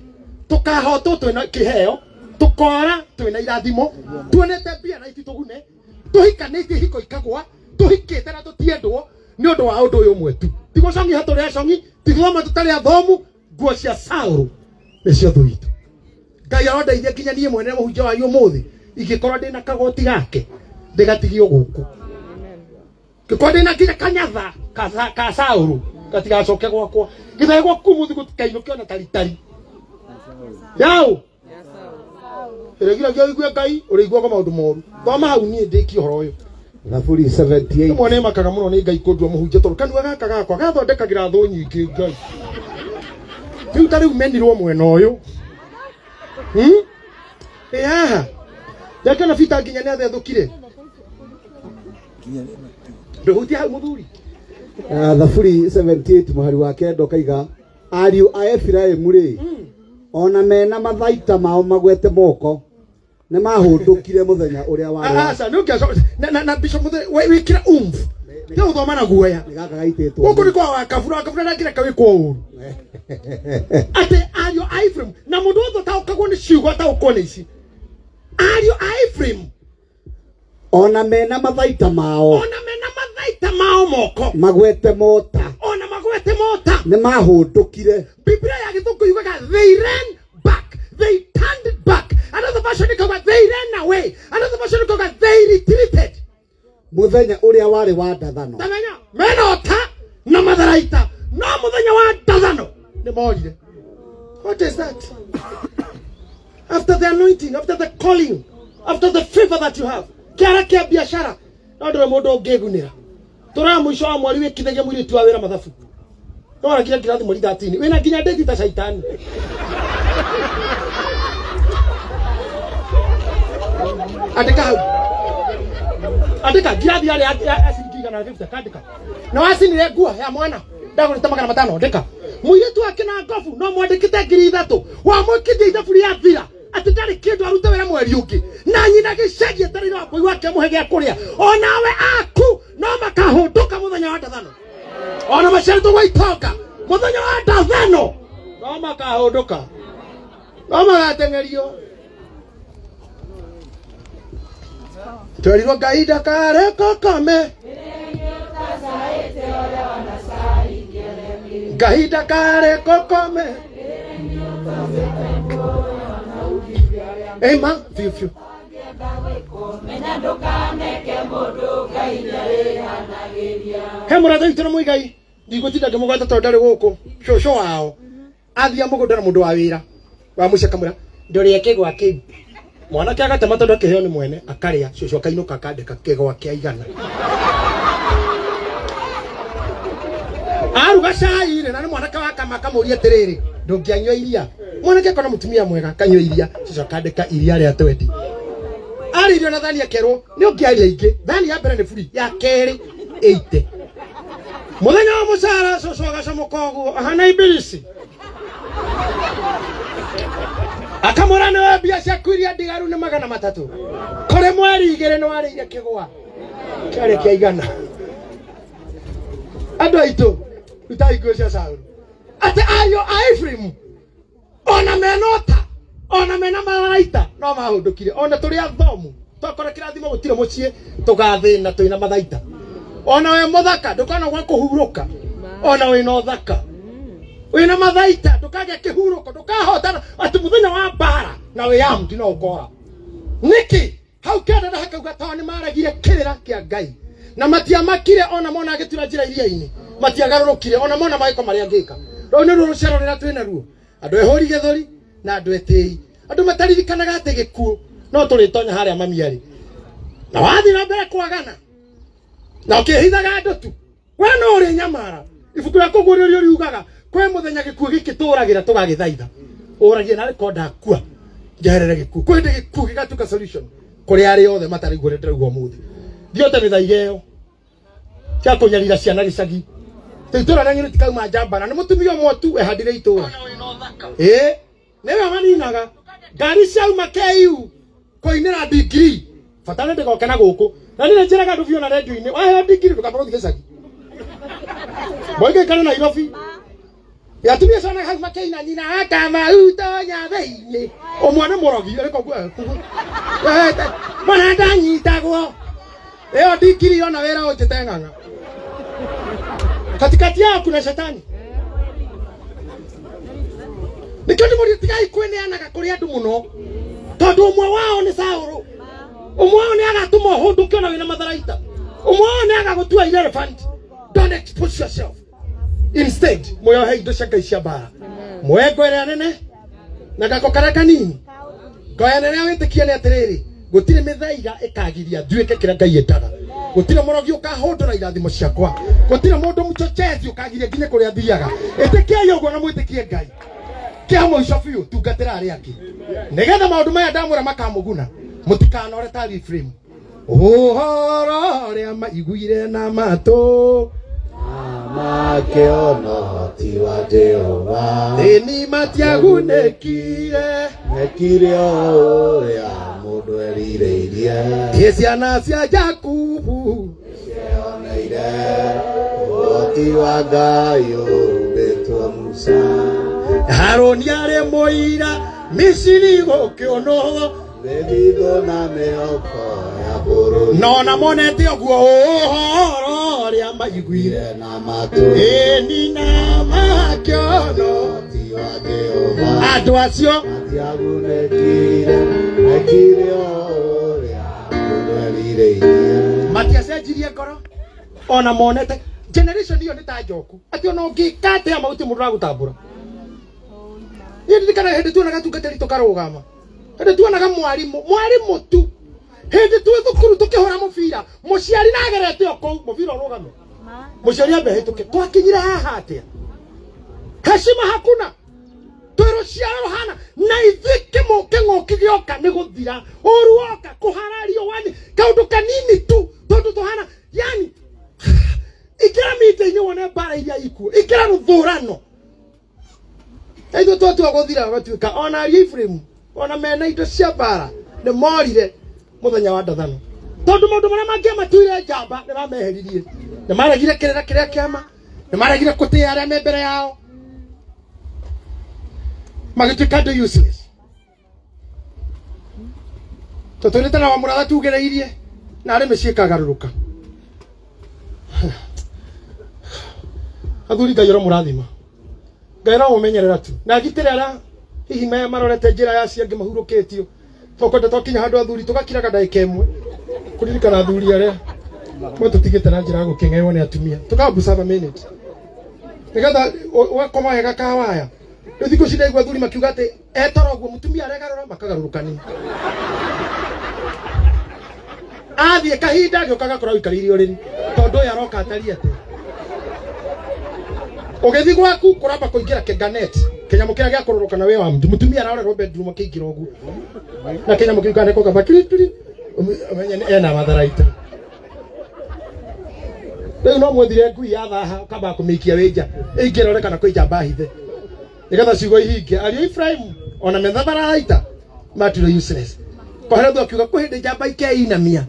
Tukahotwo twina kiheo, tukora twina irathimo, tuonete bia na ititugune, tuhikanite hiko ikagwa, tuhikite na tutiendwo ni undu wa undu uyu mwetu. Tigo songi hatore songi, tigoma tutari athomu, guo cia Sauru nicio thuitu. Ngai arondeithia kinya nie mwene muhunjia wa umuthi, igikorwo ndina kagoti gake, ndigatigio guku. Gikorwo ndina kinya kanyatha ka Sauru. Katika soke gwakwa githae gwaku muthi gutikainukio na taritari yao eregira gyo igwe Ngai urigwa kwa maundu moru thoma hau nie ndiki horo uyu Thaburi 78 mwana makaga muno ni Ngai kundwa muhunjia toru kanua gaka gakwa gathondekagira thu nyingi Ngai riu tari umenirwo mwena uyu haha yakana fita nginya ni athethukire nduhutia hau muthuri Thaburi 78 muhari wa kendo kaiga ariu a Efiraimu ri ona mena mathaita mao magwete moko ne mahundukire muthenya uria wari asa nukia na bishop wikira ndio uthoma na guoya gaka gaititwo guko ni kwa Wakabura na kira kawe kwa uru ate ariu a Ephraim na mundu othe taukagwo ni ciugo taukone ici ariu a Ephraim ona mena mathaita mao moko magwete mota ona magwete mota ne mahundukire Biblia ya githuku yugaga they ran back, they turned back. Another version ikaga they ran away, another version ikaga they retreated. Muthenya uria wari wa ndathano tamenya menota na matharaita no muthenya wa ndathano ni morire. What is that? After the anointing, after the calling, after the favor that you have, kiara kia biashara ndo mundu ngegunira tura mwisho wa mwari wikithagia mwiri tu awira mathafu no arakira kirathi mwari 13 wina nginya date ta shaitani andika hau andika ngirathi ari asiringi na 50 kandika na wacinire nguo ya mwana ndagurite 500 andika muiretu akina ngofu no mwandikite 3000 wa mwikithia ithabu ria thira ati ndari kindu arute wera mweri ungi na nyina gicagie tarire wa koi wake muhe gia kuria onawe aku no makahunduka muthenya wa ndathano ona macari tu gwaitoka muthenya wa ndathano no makahunduka no magatengerio Tweriro Ngai ndakareka kame Ngai ndakareka kame Ema fiu he murathe itero muigai ndigũtinda ngĩmũgweta tondũ ndarĩ gũkũ cũcũ wao athia mũgũnda na mũndũ wa wĩra wa mũcia kamũra ndũrĩa kĩgwa kĩu mwanake agatema tondũ akĩheo nĩ mwene akarĩa cũcũ akainũka akandĩka kĩgwa kĩa igana aruga cai na nĩ mwanake wa kama kamũria atĩrĩrĩ ndũngĩanyua iria mwanake akona mũtumia mwega kanyua iria cũcũ akandĩka iria rĩa twendi aririo na thani akerwo nĩ ũngĩaria ingĩ thani ya mbere nĩ free ya kerĩ 80 muthenya wa mũcara cũcũ agacomoka ũguo ahana ibilisi akamũra nĩwe mbia ciaku iria ndigaru nĩ 300 kũrĩ mweri 2 nĩ warĩire kĩgwa kĩarĩ kĩa igana andũ aitũ Gitahi nguo cia Saũlũ atĩ ariũ a Efraimu ona menota ona mena malaita no mahũndũkire ona tũrĩ athomu twakora kĩrathimo gũtirĩ mũciĩ tũgathĩna twĩna mathaita ona we mũthaka ndũkona gwa kũhurũka ona wĩna ũthaka wĩna mathaita ndũkagĩa kĩhurũko ndũkahotana atĩ mũthenya wa mbara na wĩyamu ti no ũkora nĩkĩ hau kenda na hakauga tondũ nĩ maragire kĩrĩra kĩa Ngai na matiamakire ona mona agĩtura njĩra iria-inĩ matiagarũrũkire ona mona mawĩko marĩa angĩka rũu nĩruo rũciaro rũrĩa twĩna ruo andũ ehũri gĩthũri na andũ etĩi andũ mataririkanaga atĩ gĩkuũ no tũrĩtonya harĩa mamiarĩ na wathiĩ na mbere kwagana na ũkĩhithaga andũ tu we no ũrĩ nyamara ibuku rĩa kũguũrĩrio riugaga kwĩ mũthenya gĩkuũ gĩkĩtũragĩra tũgagĩthaitha ũragie narĩ ko ndakua njeherere gĩkuũ kwĩ ndĩ gĩkuũ gĩgatuĩka solution kũrĩ arĩa othe matarĩ guo ndĩrauga ũmũthĩ thiũte mĩthaiga ĩyo cia kũnyarira ciana gĩcagi itũra rĩanyu rĩtikauma njambara nĩ mũtumia ũmwe tu ehandire itũra nĩwe maninaga ngari ciauma KU kũinĩra ndigiri bata nĩ ndĩgoke na gũkũ na nĩ njĩraga andũ biũ na redio-inĩ waheo ndigiri ndũkamba gũthiĩ gĩcagi boigĩikare Nairobi yatumia sana hau makĩina nyina akamau tonya thĩinĩ ũmwe nĩ mũrogi ũrĩko mana ndanyitagwo ĩyo ndigiri ona wĩra ũnjĩte ng'ang'a katikati yao kuna shetani nikio ndĩmũria tigai kwĩneanaga kũrĩ andũ mũno tondũ ũmwe wao nĩ Saũlũ ũmwe wao nĩ agatũma ũhũndũke ona wĩna matharaita ũmwe wao nĩ agagũtua irrelevant don't expose yourself instead muohe indo cia Ngai cia mbara muohe ngo ĩrĩa nene na gako karĩa kanini ngo ya nene wĩtĩkia nĩ atĩrĩrĩ gũtirĩ mĩthaiga ĩkagiria nduĩke kĩrĩa Ngai endaga gũtirĩ mũrogi ũkahũndũra irathimo ciakwa gũtirĩ mũndũ mũchochezi ũkagiria nginya kũrĩa thiaga ĩtĩkiai ũguo na mwĩtĩkie Ngai kĩa mũico biũ tungatĩra arĩa angĩ nĩgetha maũndũ maya ndamwĩra makamũguna mũtikanore ta Efraimu ũhoro ũrĩa maiguire na matũ makĩona ti wa Jehova thĩni matiagunĩkire mekire ũrĩa mũndũ erirĩirie ciana cia Jakubu cioneire ũhoti wa Ngai ũmbĩtwo Musa Harũni arĩ mũira Misiri gũkĩonwo mĩthiithũ na mĩhoko ya bũrũri nona monete ũguo ũhoro ũrĩa maiguire na matũ ĩni na makĩona ti wa Jehova andũ acio matiagunĩkire mekire ũrĩa mũndũ erirĩirie matiacenjirie ngoro ona monete generation iyo nĩ ta njoku atĩ ona ũngĩka atĩa mahuti mũndũ aragũtambũra niĩ ndirikana hĩndĩ tuonaga tungatĩri tũkarũgama hĩndĩ tuonaga mwarimũ tu hĩndĩ twĩ thukuru tũkĩhũra mũbira mũciari nagerete o kũu mũbira ũrũgame mũciari ambe hĩtũke twakinyire haha atĩa heshima hakuna twĩ rũciaro ruhana na ithuĩ kĩng'ũki gĩoka nĩ gũthira ũru woka kũharario wani kaundu kanini tu tondu tuhana yani ikira mite-ini wone bara iria ikuo ikira ruthurano eitho twatua guthira gatuika ona Ephraim ona mena indo cia bara ni morire muthenya wa ndathano tondu maundu maria mangi matuire njamba ni mameheririe ni maregire kirira kiria kiama ni maregire kutia aria me mbere yao magituika ndo useless tuturite na wamuratha tugereirie na ari micii kagaruruka athuri Ngai ro murathima Ngai ro mumenyerera tu na gitire ara hihi marorete njira ya cia ngimahurukitio tokwenda twakinya handu athuri tugakiraga ndaika imwe kuririkana athuri aria tutigite na njira guking'eirwo ni atumia tukambuca a minute nigetha wakoma wega kawaya riu thiku cida igua athuri makiuga ati etoro guo mutumia aregarura makagarurukani athie kahinda giokaga korwo ikarire uriri tondu uyu aroka atari ate ugethi gwaku kuramba kuingira keganet kinyamu kiria gia kururukana we wa mutumia ararorerwo bedroom akiingira uguo na kinyamu kiu kaneko kaba kiri amenye ena matharaita riu no mwethire ngui yathaha ukamba kumikia wija ingiroreka na kwija bahithe nigetha ciugo ihinge ari Ephraim ona methatharaita matiro useless koheretho akiuga kuhinde njamba ikeinamia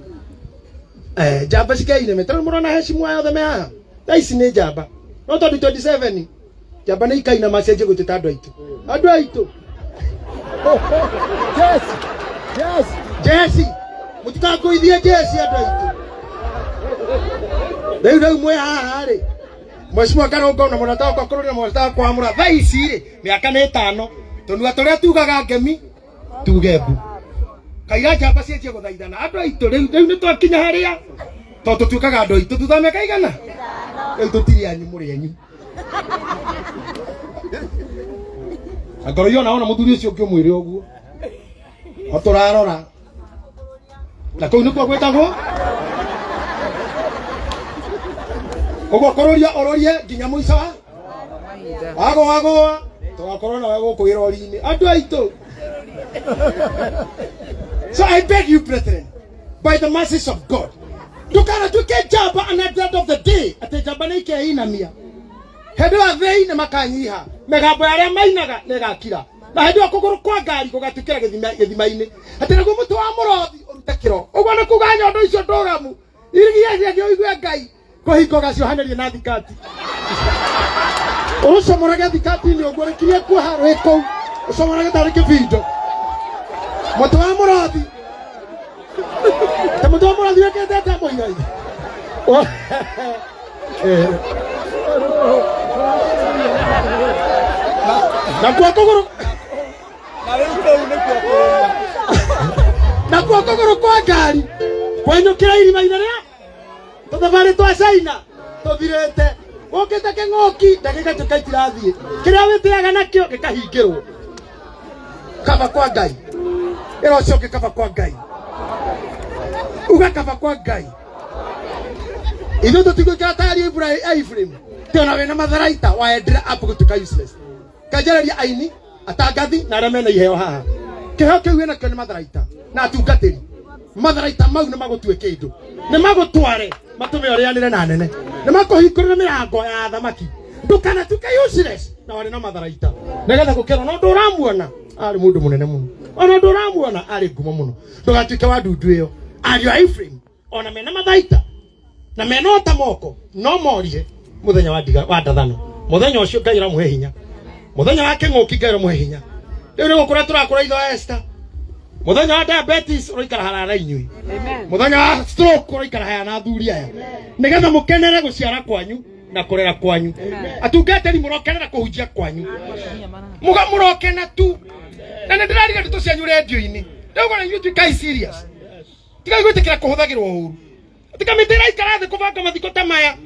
njamba cikeinamia tara murona heshimu ayo the meha ici ni njamba no tondu 27 njamba ni ikaina macenje gutita andu aitu Jesse mutikakuithie Jesse andu aitu reu mwe haha ri mweshimwa karongo na munataka kwa korona munataka kwa amura thaici ri miaka ni 5 tondu aturia tugaga ngemi tugembu kaira njamba cienjie guthaithana andu aitu reu ni twakinya haria to tutuikaga andu aitu thutha miaka igana reu tutiri anyu muri anyu akoro yona ona muthuri ucio ngiumwire uguo aturarora na kau nikuo gwetagwo uguo kororia ororie nginya muico wago tugakorwo nawe guku irori-ini andu aitu. So I beg you brethren, by the mercies of God, tukana tuke njamba and at the end of the day ati njamba ni ikeinamia hendu athei ni makanyiha megambo aria mainaga negakira na hendu kuguru kwa ngari gugatukira githima-ini ati naguo mutu wa murothi urute kiro uguo ni kuga nyondo icio ndogamu irigia cia igwe Ngai kuhingo gaciohanerie na thikati ucomorage thikati-ini uguo rikirie kuoha rwi kou ucomorage tari kibindo mutu wa murothi ta mutu wa murothi wekete muigai na kwa kuguru na kwa kuguru kwa ngari kwenyukira irima-ini ria tuthabari twa China tuthirite ukite king'oki ndagika tukaitirathie kiria witiaga nakio gikahingirwo kaba kwa Ngai irocio gikaba kwa Ngai uga kaba kwa Ngai ithu tutigwikira tari Ephraim tiona wina matharaita waendire apu gutuka useless kajereria aini atangathi na arĩa mena iheo haha kĩheo kĩu wĩna kĩo nĩ matharaita na atungatĩri matharaita mau nĩ magũtue kĩndũ nĩ magũtware matũme ũrĩanĩre na nene nĩ makũhingũrĩre mĩrango ya thamaki ndũkanatuke useless na warĩ na matharaita nĩgetha gũkĩra ona ũndũ ũramuona arĩ mũndũ mũnene mũno ona ũndũ ũramuona arĩ ngumo mũno ndũgatuĩke wa ndundu ĩyo ariũ a Ephraim ona mena matharaita na mena ota moko no morire mũthenya wa ndathano mũthenya ũcio Ngai aramũhe hinya muthenya wa king'oki Ngai aramũhe hinya riu nĩ gũkũra tũrakũra itho Esther muthenya wa diabetes ũroikara harara inyuĩ muthenya wa stroke ũroikara haya na athuri aya nĩgetha mũkenere gũciara kwanyu na kũrera kwanyu atungatĩri mũrokenera kũhunjia kwanyu mũrokena tu na nĩ ndĩrariga ndeto cianyu redio-inĩ rĩu gona inyuĩ tuikai serious tigai gwĩtĩkĩra kũhũthagĩrwo ũru tikamĩtĩra ikara thĩ kũbanga mathiko ta maya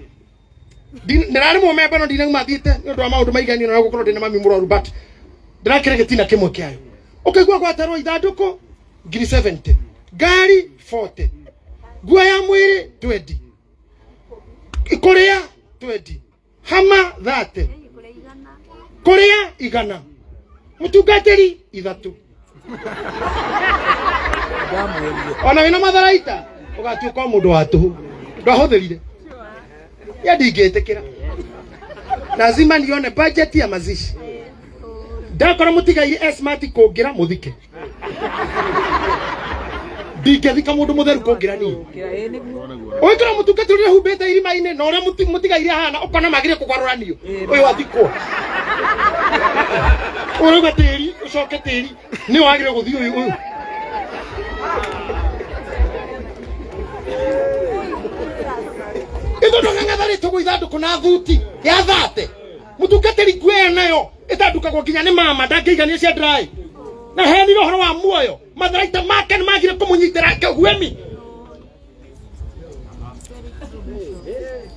ndirari mũmemba no ndinauma thiĩte nĩ ũndũ wa maũndũ maigani na gũkorwo ndĩna mami mũrwaru but ndirakĩra gĩtina kĩmwe kĩayo ũkaigua gwatarwo ithandũkũ 70 ngari 40 nguo ya mwĩrĩ 20 kũrĩa 20 hama 30 kũrĩa 100 mũtungatĩri 3 ona wĩna matharaita ugatuika mundu wa tuhu ndahotherire ya ndingetekera lazima nione budget ya mazishi ndakora mutigaire smart kungira muthike ndingethika mundu mutheru kungira ni oikara mutukaturire humbete irima-ine na uria mutigaire hana ukona magire kugwaruranio uyu athikwo uruga tiri ucoke tiri ni wagire guthii uyu ito ndong'ang'athari tugwithanduku na thuti ya thate mutungatiri ngwe nayo itandukagwo nginya ni mama ndangĩigania cia dry na henire ũhoro wa muoyo matharaita make nĩ magire kũmũnyitĩra kĩguemi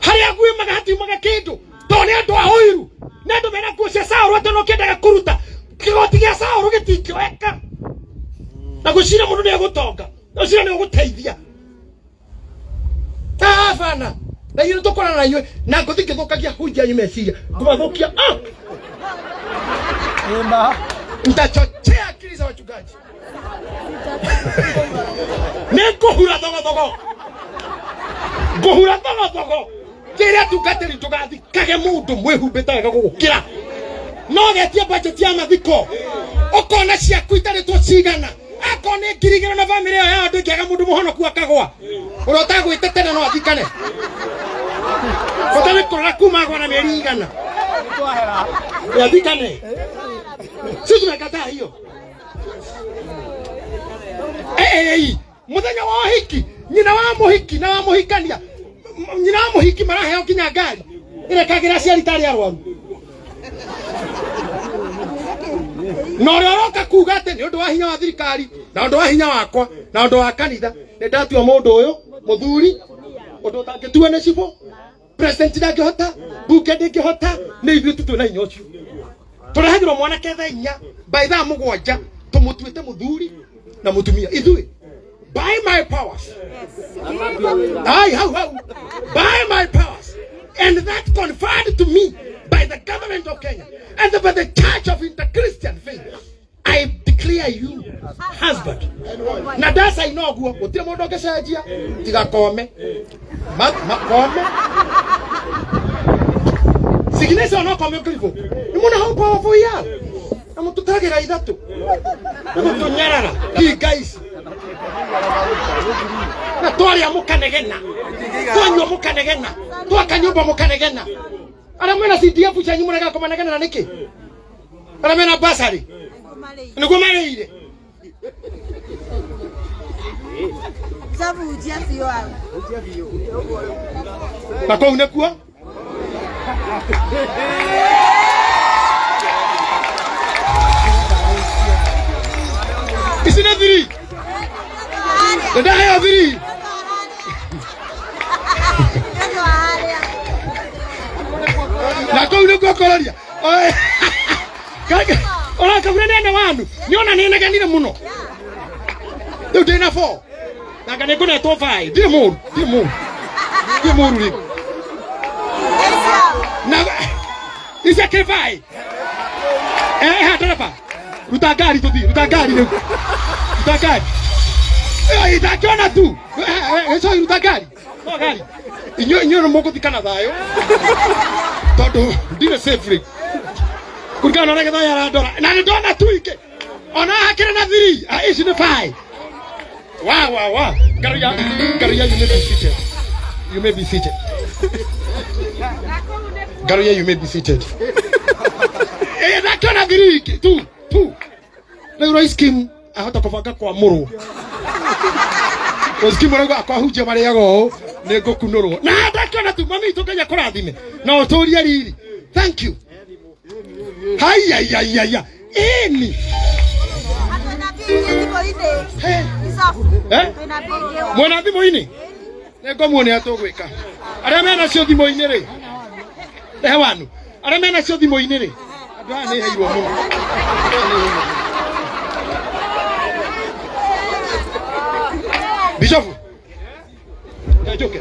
harĩa nguĩmaga hatiumaga kĩndũ tondũ nĩ andũ a ũiru nĩ andũ mena nguo cia Saũlũ atĩ no kĩendaga kũruta kĩgoti gĩa Saũlũ gĩtingĩoeka na gwĩciria mũndũ nĩ egũtonga ũcio nĩ ũgũteithia bana na yule tokona na yule na ngothi ngithukagia hunjia yenye meciria kumathukia nitachochea akili za wachungaji nikuhura thogo kĩrĩa tungatĩri tũgathikage mũndũ mwĩhumbĩte gũgũkĩra no getie budget ya mathiko ũkona ciaku itarĩtwo cigana akona ngirigĩro na family ĩyo ya andũ ingĩaga mũndũ mũhonoku akagwa ũrĩa ũtagwĩte tene no athikane Kotane kora kuma kwa na mĩeri igana ya thikane sisi tunakataa hiyo muthenya wa hiki nyina wa muhiki na wa muhikania nyina wa muhiki maraheo kinya ngari ire kagira ciari tari arwaru no roka kuga ati ni undu wa hinya wa thirikari na undu wa hinya wakwa na undu wa kanitha ni ndatua mundu uyu muthuri undu utangitua na cibo president ndangihota bunge ndingihota ni ithuĩ tutue na hinya ucio turahagirwo mwanake thaa 4 by thaa 7 tumutuite muthuri na mutumia ithuĩ by my powers how by my powers and that conferred to me by the government of Kenya and by the church of the Christian faith I declare you husband na dasa inoguo gutire mundu ngecenjia tiga kome kome siginesa no kome krivo ni muna how powerful ya na mututagira ithatu na mutunyarara hi guys na twaria mukanegena twanywa mukanegena twakanyumba mukanegena ara mwena CDF chanyu murega kumanegena na niki ara mena basari niguo mareire sabu jiafio na kwa unekuwa isina viri nda haya viri na kwa unekuwa kolaria kaka ora kabura nene wanu niona neneganire muno ndio ndina 4 na kana kuna to 5 ndi muru ri na isa ke 5 hatapa rutagari to di rutagari itakiona tu eso rutagari no gari inyo no moko tikana thayo todo ndine safely kurikana na getha ya ndora na ndona tuike ona hakira na 3 ici ni 5 wa garia you may be seated garia you may be seated na kana 3 2 na ro iskim ahota kuvanga kwa muru oskimu rego akahuje mariago ne gokunoro na ndakana tu mami tokenya kurathime na uturia riri thank you Hayayayaya. Eni. Mwana thimo ini. Nego muone atogwika. Aria mena cio thimo ini ri. Rehe wanu. Aria mena cio thimo ini ri. Andu aya ni heirwo muno. Bishop. Ejoke.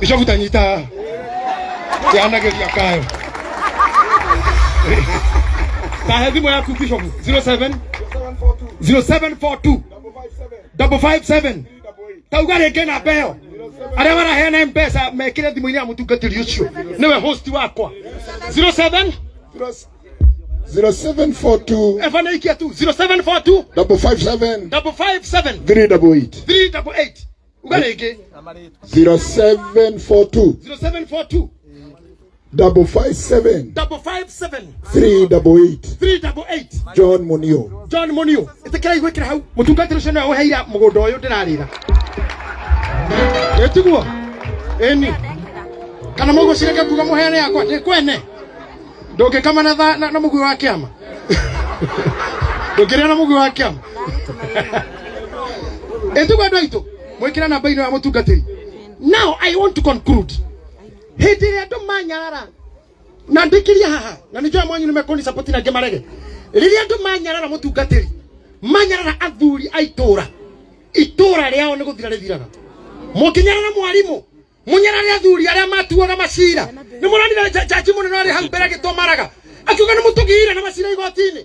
Bishop tanyita. Tianageria kayo. Tahadhimu ya Bishop 0742 557 tauga rĩngĩ na mbeo arĩa maraheana mpesa mekĩre thimũ-inĩ ya mũtungatĩri ũcio nĩwe host wakwa 0742 evanaikia tu 0742 557 557 388 388 uga rĩngĩ 0742 0742 557 557 388 John Munio itikira igwikira hau mũtungatĩri ũcio nĩwe ũheira mũgũnda ũyũ ndĩrarĩra etiguo eni kana mũgũ cireke kuga mũheane yakwa kwene ndũngĩkama na mũgũ wa kĩama ndũngĩrĩa na mũgũ wa kĩama etiguo andũ aitũ mwĩkĩra namba ino ya mũtungatĩri. Now I want to conclude. Hĩndĩ ĩrĩa andũ manyarara na ndĩkĩria haha na nĩjua mwanyu nĩmekoni support na ngemarege rĩrĩa andũ manyarara mũtungatĩri manyarara athuri a itũra rĩao nĩ gũthira rĩthiraga mũkinyarara mwarimũ munyarara athuri arĩa matuaga macira nĩ mũronire jaji mũnene arĩ hau mbere gĩtomaraga akiuga nĩ mũtũgĩire na macira igoti-inĩ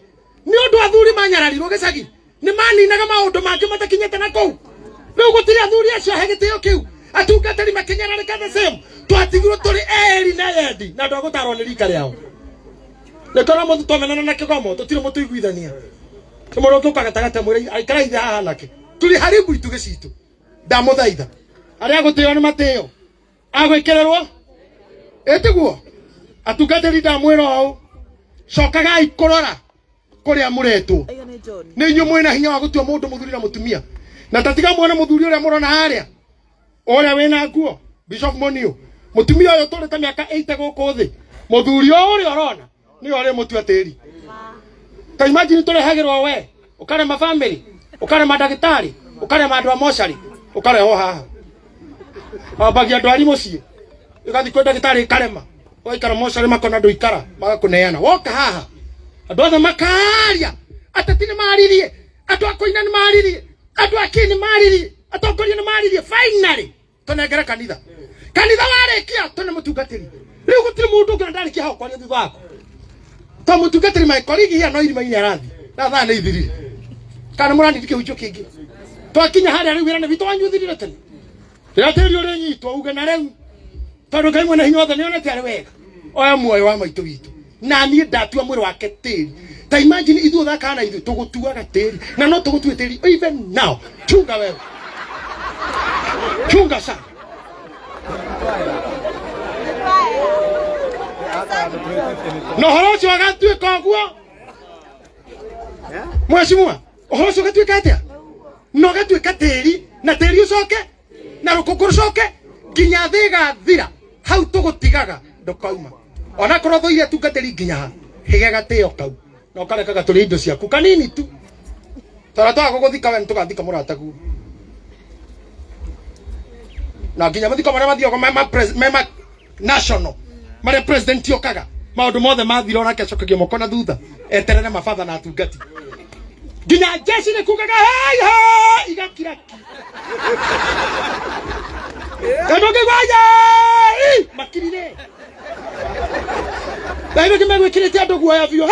nĩ ũndũ athuri manyararirwo gĩcagi nĩ maninaga maũndũ mangĩ matakinyĩte na kũu rĩu gũtirĩ athuri acio he gĩtĩo kĩu atungatĩri makinyararĩka the same twatigirwo tũrĩ eri na endi na andũ a gũtarwo nĩ rika rĩao nĩ tũra mũndũ tũmenana na kĩgomo tũtirĩ mũtũ iguithania mũndũ ũngĩũka gatagatĩ mwĩra aikara ithe haha nake tũrĩ haribu itu gĩcitũ ndamũthaitha arĩa gũtĩo nĩ matĩo agwĩkĩrĩrwo ĩtiguo atungatĩri ndamwĩra ũũ cokagai kũrora kũrĩa mũretwo nĩ inyuĩ mwĩna hinya wa gũtua mũndũ mũthuri na mũtumia na tatiga muone mũthuri ũrĩa mũrona harĩa ũrĩa wĩna nguo Bishop Monio mũtumia ũyũ tũrĩ ta mĩaka 8 gũkũ thĩ mũthuri ũrĩa ũrona nĩ ũrĩa mũtua tĩri ta imagine tũrehagĩrwo we ũkarema family ũkarema ndagĩtarĩ ũkarema andũ a mocarĩ ũkareho haha ambagia andũ ari mũciĩ ũgathi kwĩ ndagĩtarĩ karema waikara mocarĩ makona andũ ikara magakũneana woka haha andũ othe makaria ateti nĩ maririe andũ a kũina nĩ maririe andũ a kĩ nĩ maririe atongoria nĩ maririe finally tũnengere kanitha warĩkia tũne mũtungatĩri rĩu gũtirĩ mũndũ ũngĩ ndarĩkia hau kwaria thutha wako to mũtungatĩri maĩkorigi hia no irima-inĩ arathi na thaa nĩ ithirire kana mũrandithia kĩhunjio kĩngĩ twakinya harĩa rĩu wĩra nĩ witũ wanyu ũthirire tene rĩrĩa tĩri ũrĩnyitwo uge na rĩu tondũ Ngai mwene hinya othe nĩonete arĩ wega oya muoyo wa maitũ witũ na niĩ ndatua mwĩrĩ wake tĩri ta imagine ithuĩ thaka na ithuĩ tũgũtuaga tĩri na no tũgũtue tĩri even now chunga wewe chunga sana no horo ũcio agatuĩka ũguo mheshimiwa ũhoro ũcio ũgatuĩka atĩa no gatuĩka tĩri na tĩri ũcoke na rũkũngũ rũcoke nginya thĩ ĩgathira hau tũgũtigaga ndũkauma ona korwo thũire tungatĩri nginya ha hĩge gatĩo kau na ũkarekaga tũrĩ indo ciaku kanini tu tara twaga gũgũthika we nĩtũgathika mũrataguo na nginya mathiko marĩa mathiaga mema national marĩa president okaga maũndũ mothe mathira onake acokagia moko na thutha eterere mabatha na atungati nginya jeshi nĩ kugaga hei igakira andũ ngĩgwaya makirire Daima kime gwĩkĩrĩte andũ guoya biũ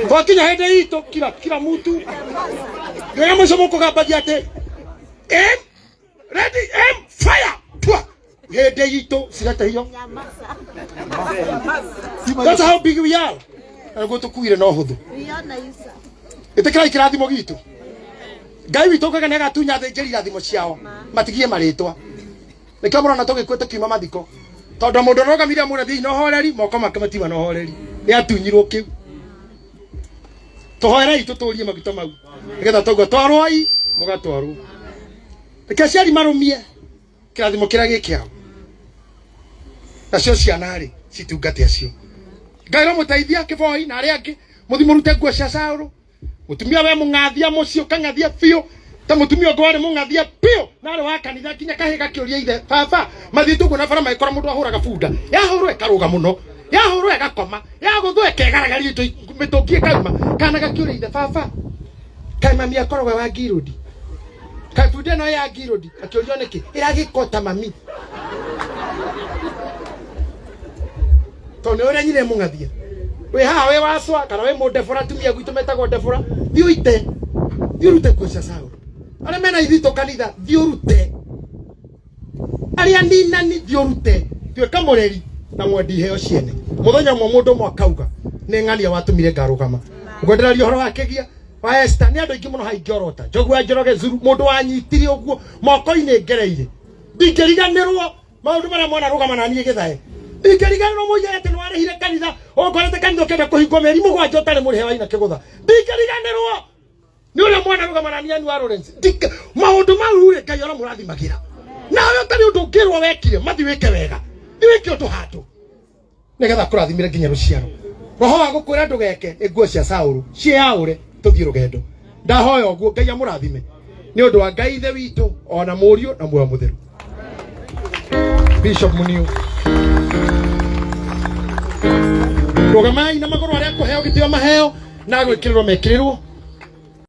twakinya hĩndĩ itũ kila mtu nĩwe mũico mũkũgambagia atĩ aim ready aim fire pua hĩndĩ itũ cigatahio that's how big we are nĩguo tũkuire no hũthũ ĩtĩkĩrai kĩrathimo gitũ Ngai witũ kaga nĩ agatunya thĩnjĩri irathimo ciao matigie marĩtwa nĩkĩo mũrona tũgĩkwĩte kiuma mathiko tondũ mũndũ ũrũgamire mũrethia na ũhoreri moko make matima na ũhoreri nĩ atunyirwo kĩu tũhoerei tũtũrie maguta mau nĩgetha twaigua twarwoi mũgatwarwo reke aciari marũmie kĩrathimo kĩrĩa gĩkĩao nacio ciana-rĩ citungate acio Ngai romũteithia kĩboi na arĩa angĩ mũthi mũrute nguo cia Saũlũ mutumia we mũng'athia mũciĩ ũkang'athia biũ ta mutumia ũngĩ warĩ mũng'athia biũ na arĩ wa kanitha nginya kahĩ gakĩũria ithe baba mathiĩ tũguo na bara magĩkora mũndũ ahũraga bunda yahũrwo ĩkarũga mũno yahũrwo ĩgakoma yagũthwo ĩkegaragaria mĩtũngi ĩkauma kana gakĩũria ithe baba kaĩ mami akoragwo wa ngirũndi kaĩ bunda ĩno ya ngirũndi akĩũrio nĩkĩ ĩragĩkota mami tondũ nĩ ũrĩa nyina mũng'athia we ha we waswa kana we mudefora tumia gwitu metagwo defora thiuite thiurute kucia Saul ale mena ithito kanitha thiurute ali andina ni thiurute tuika mureri na mwendi heo ciene muthenya mwa mundu mwakauga ni ng'ania watumire ngarugama ngwendera horo wakegia wa Esther ni andu ingi muno haingorota njogwa njoroge zuru mundu wanyitire uguo moko-ini ngereire ndingeriganirwo maundu maria mwana rugama na niĩ Githae ndingeriganirwo muiya ati ni warehire kanitha okorete kanitha kende kuhingo meri mugwanja utari muri hewa ina kigutha ndingeriganirwo ni uria mwana rugama na niĩ wa Lawrence maundu mau ri Ngai ora murathimagira nawe utari undu ngirwo wekire mathi wike wega ni wike undu hatu nigetha kurathimire nginya ruciaro roho wa gukwira ndugeke iguo cia Saul ciaure tuthie rugendo ndahoya uguo Ngai amurathime ni undu wa Ngai ithe witu ona murio na muoyo mutheru. Bishop Muniu rugamai na magoro aria kuheo gitio maheo na gwikirirwo mekirirwo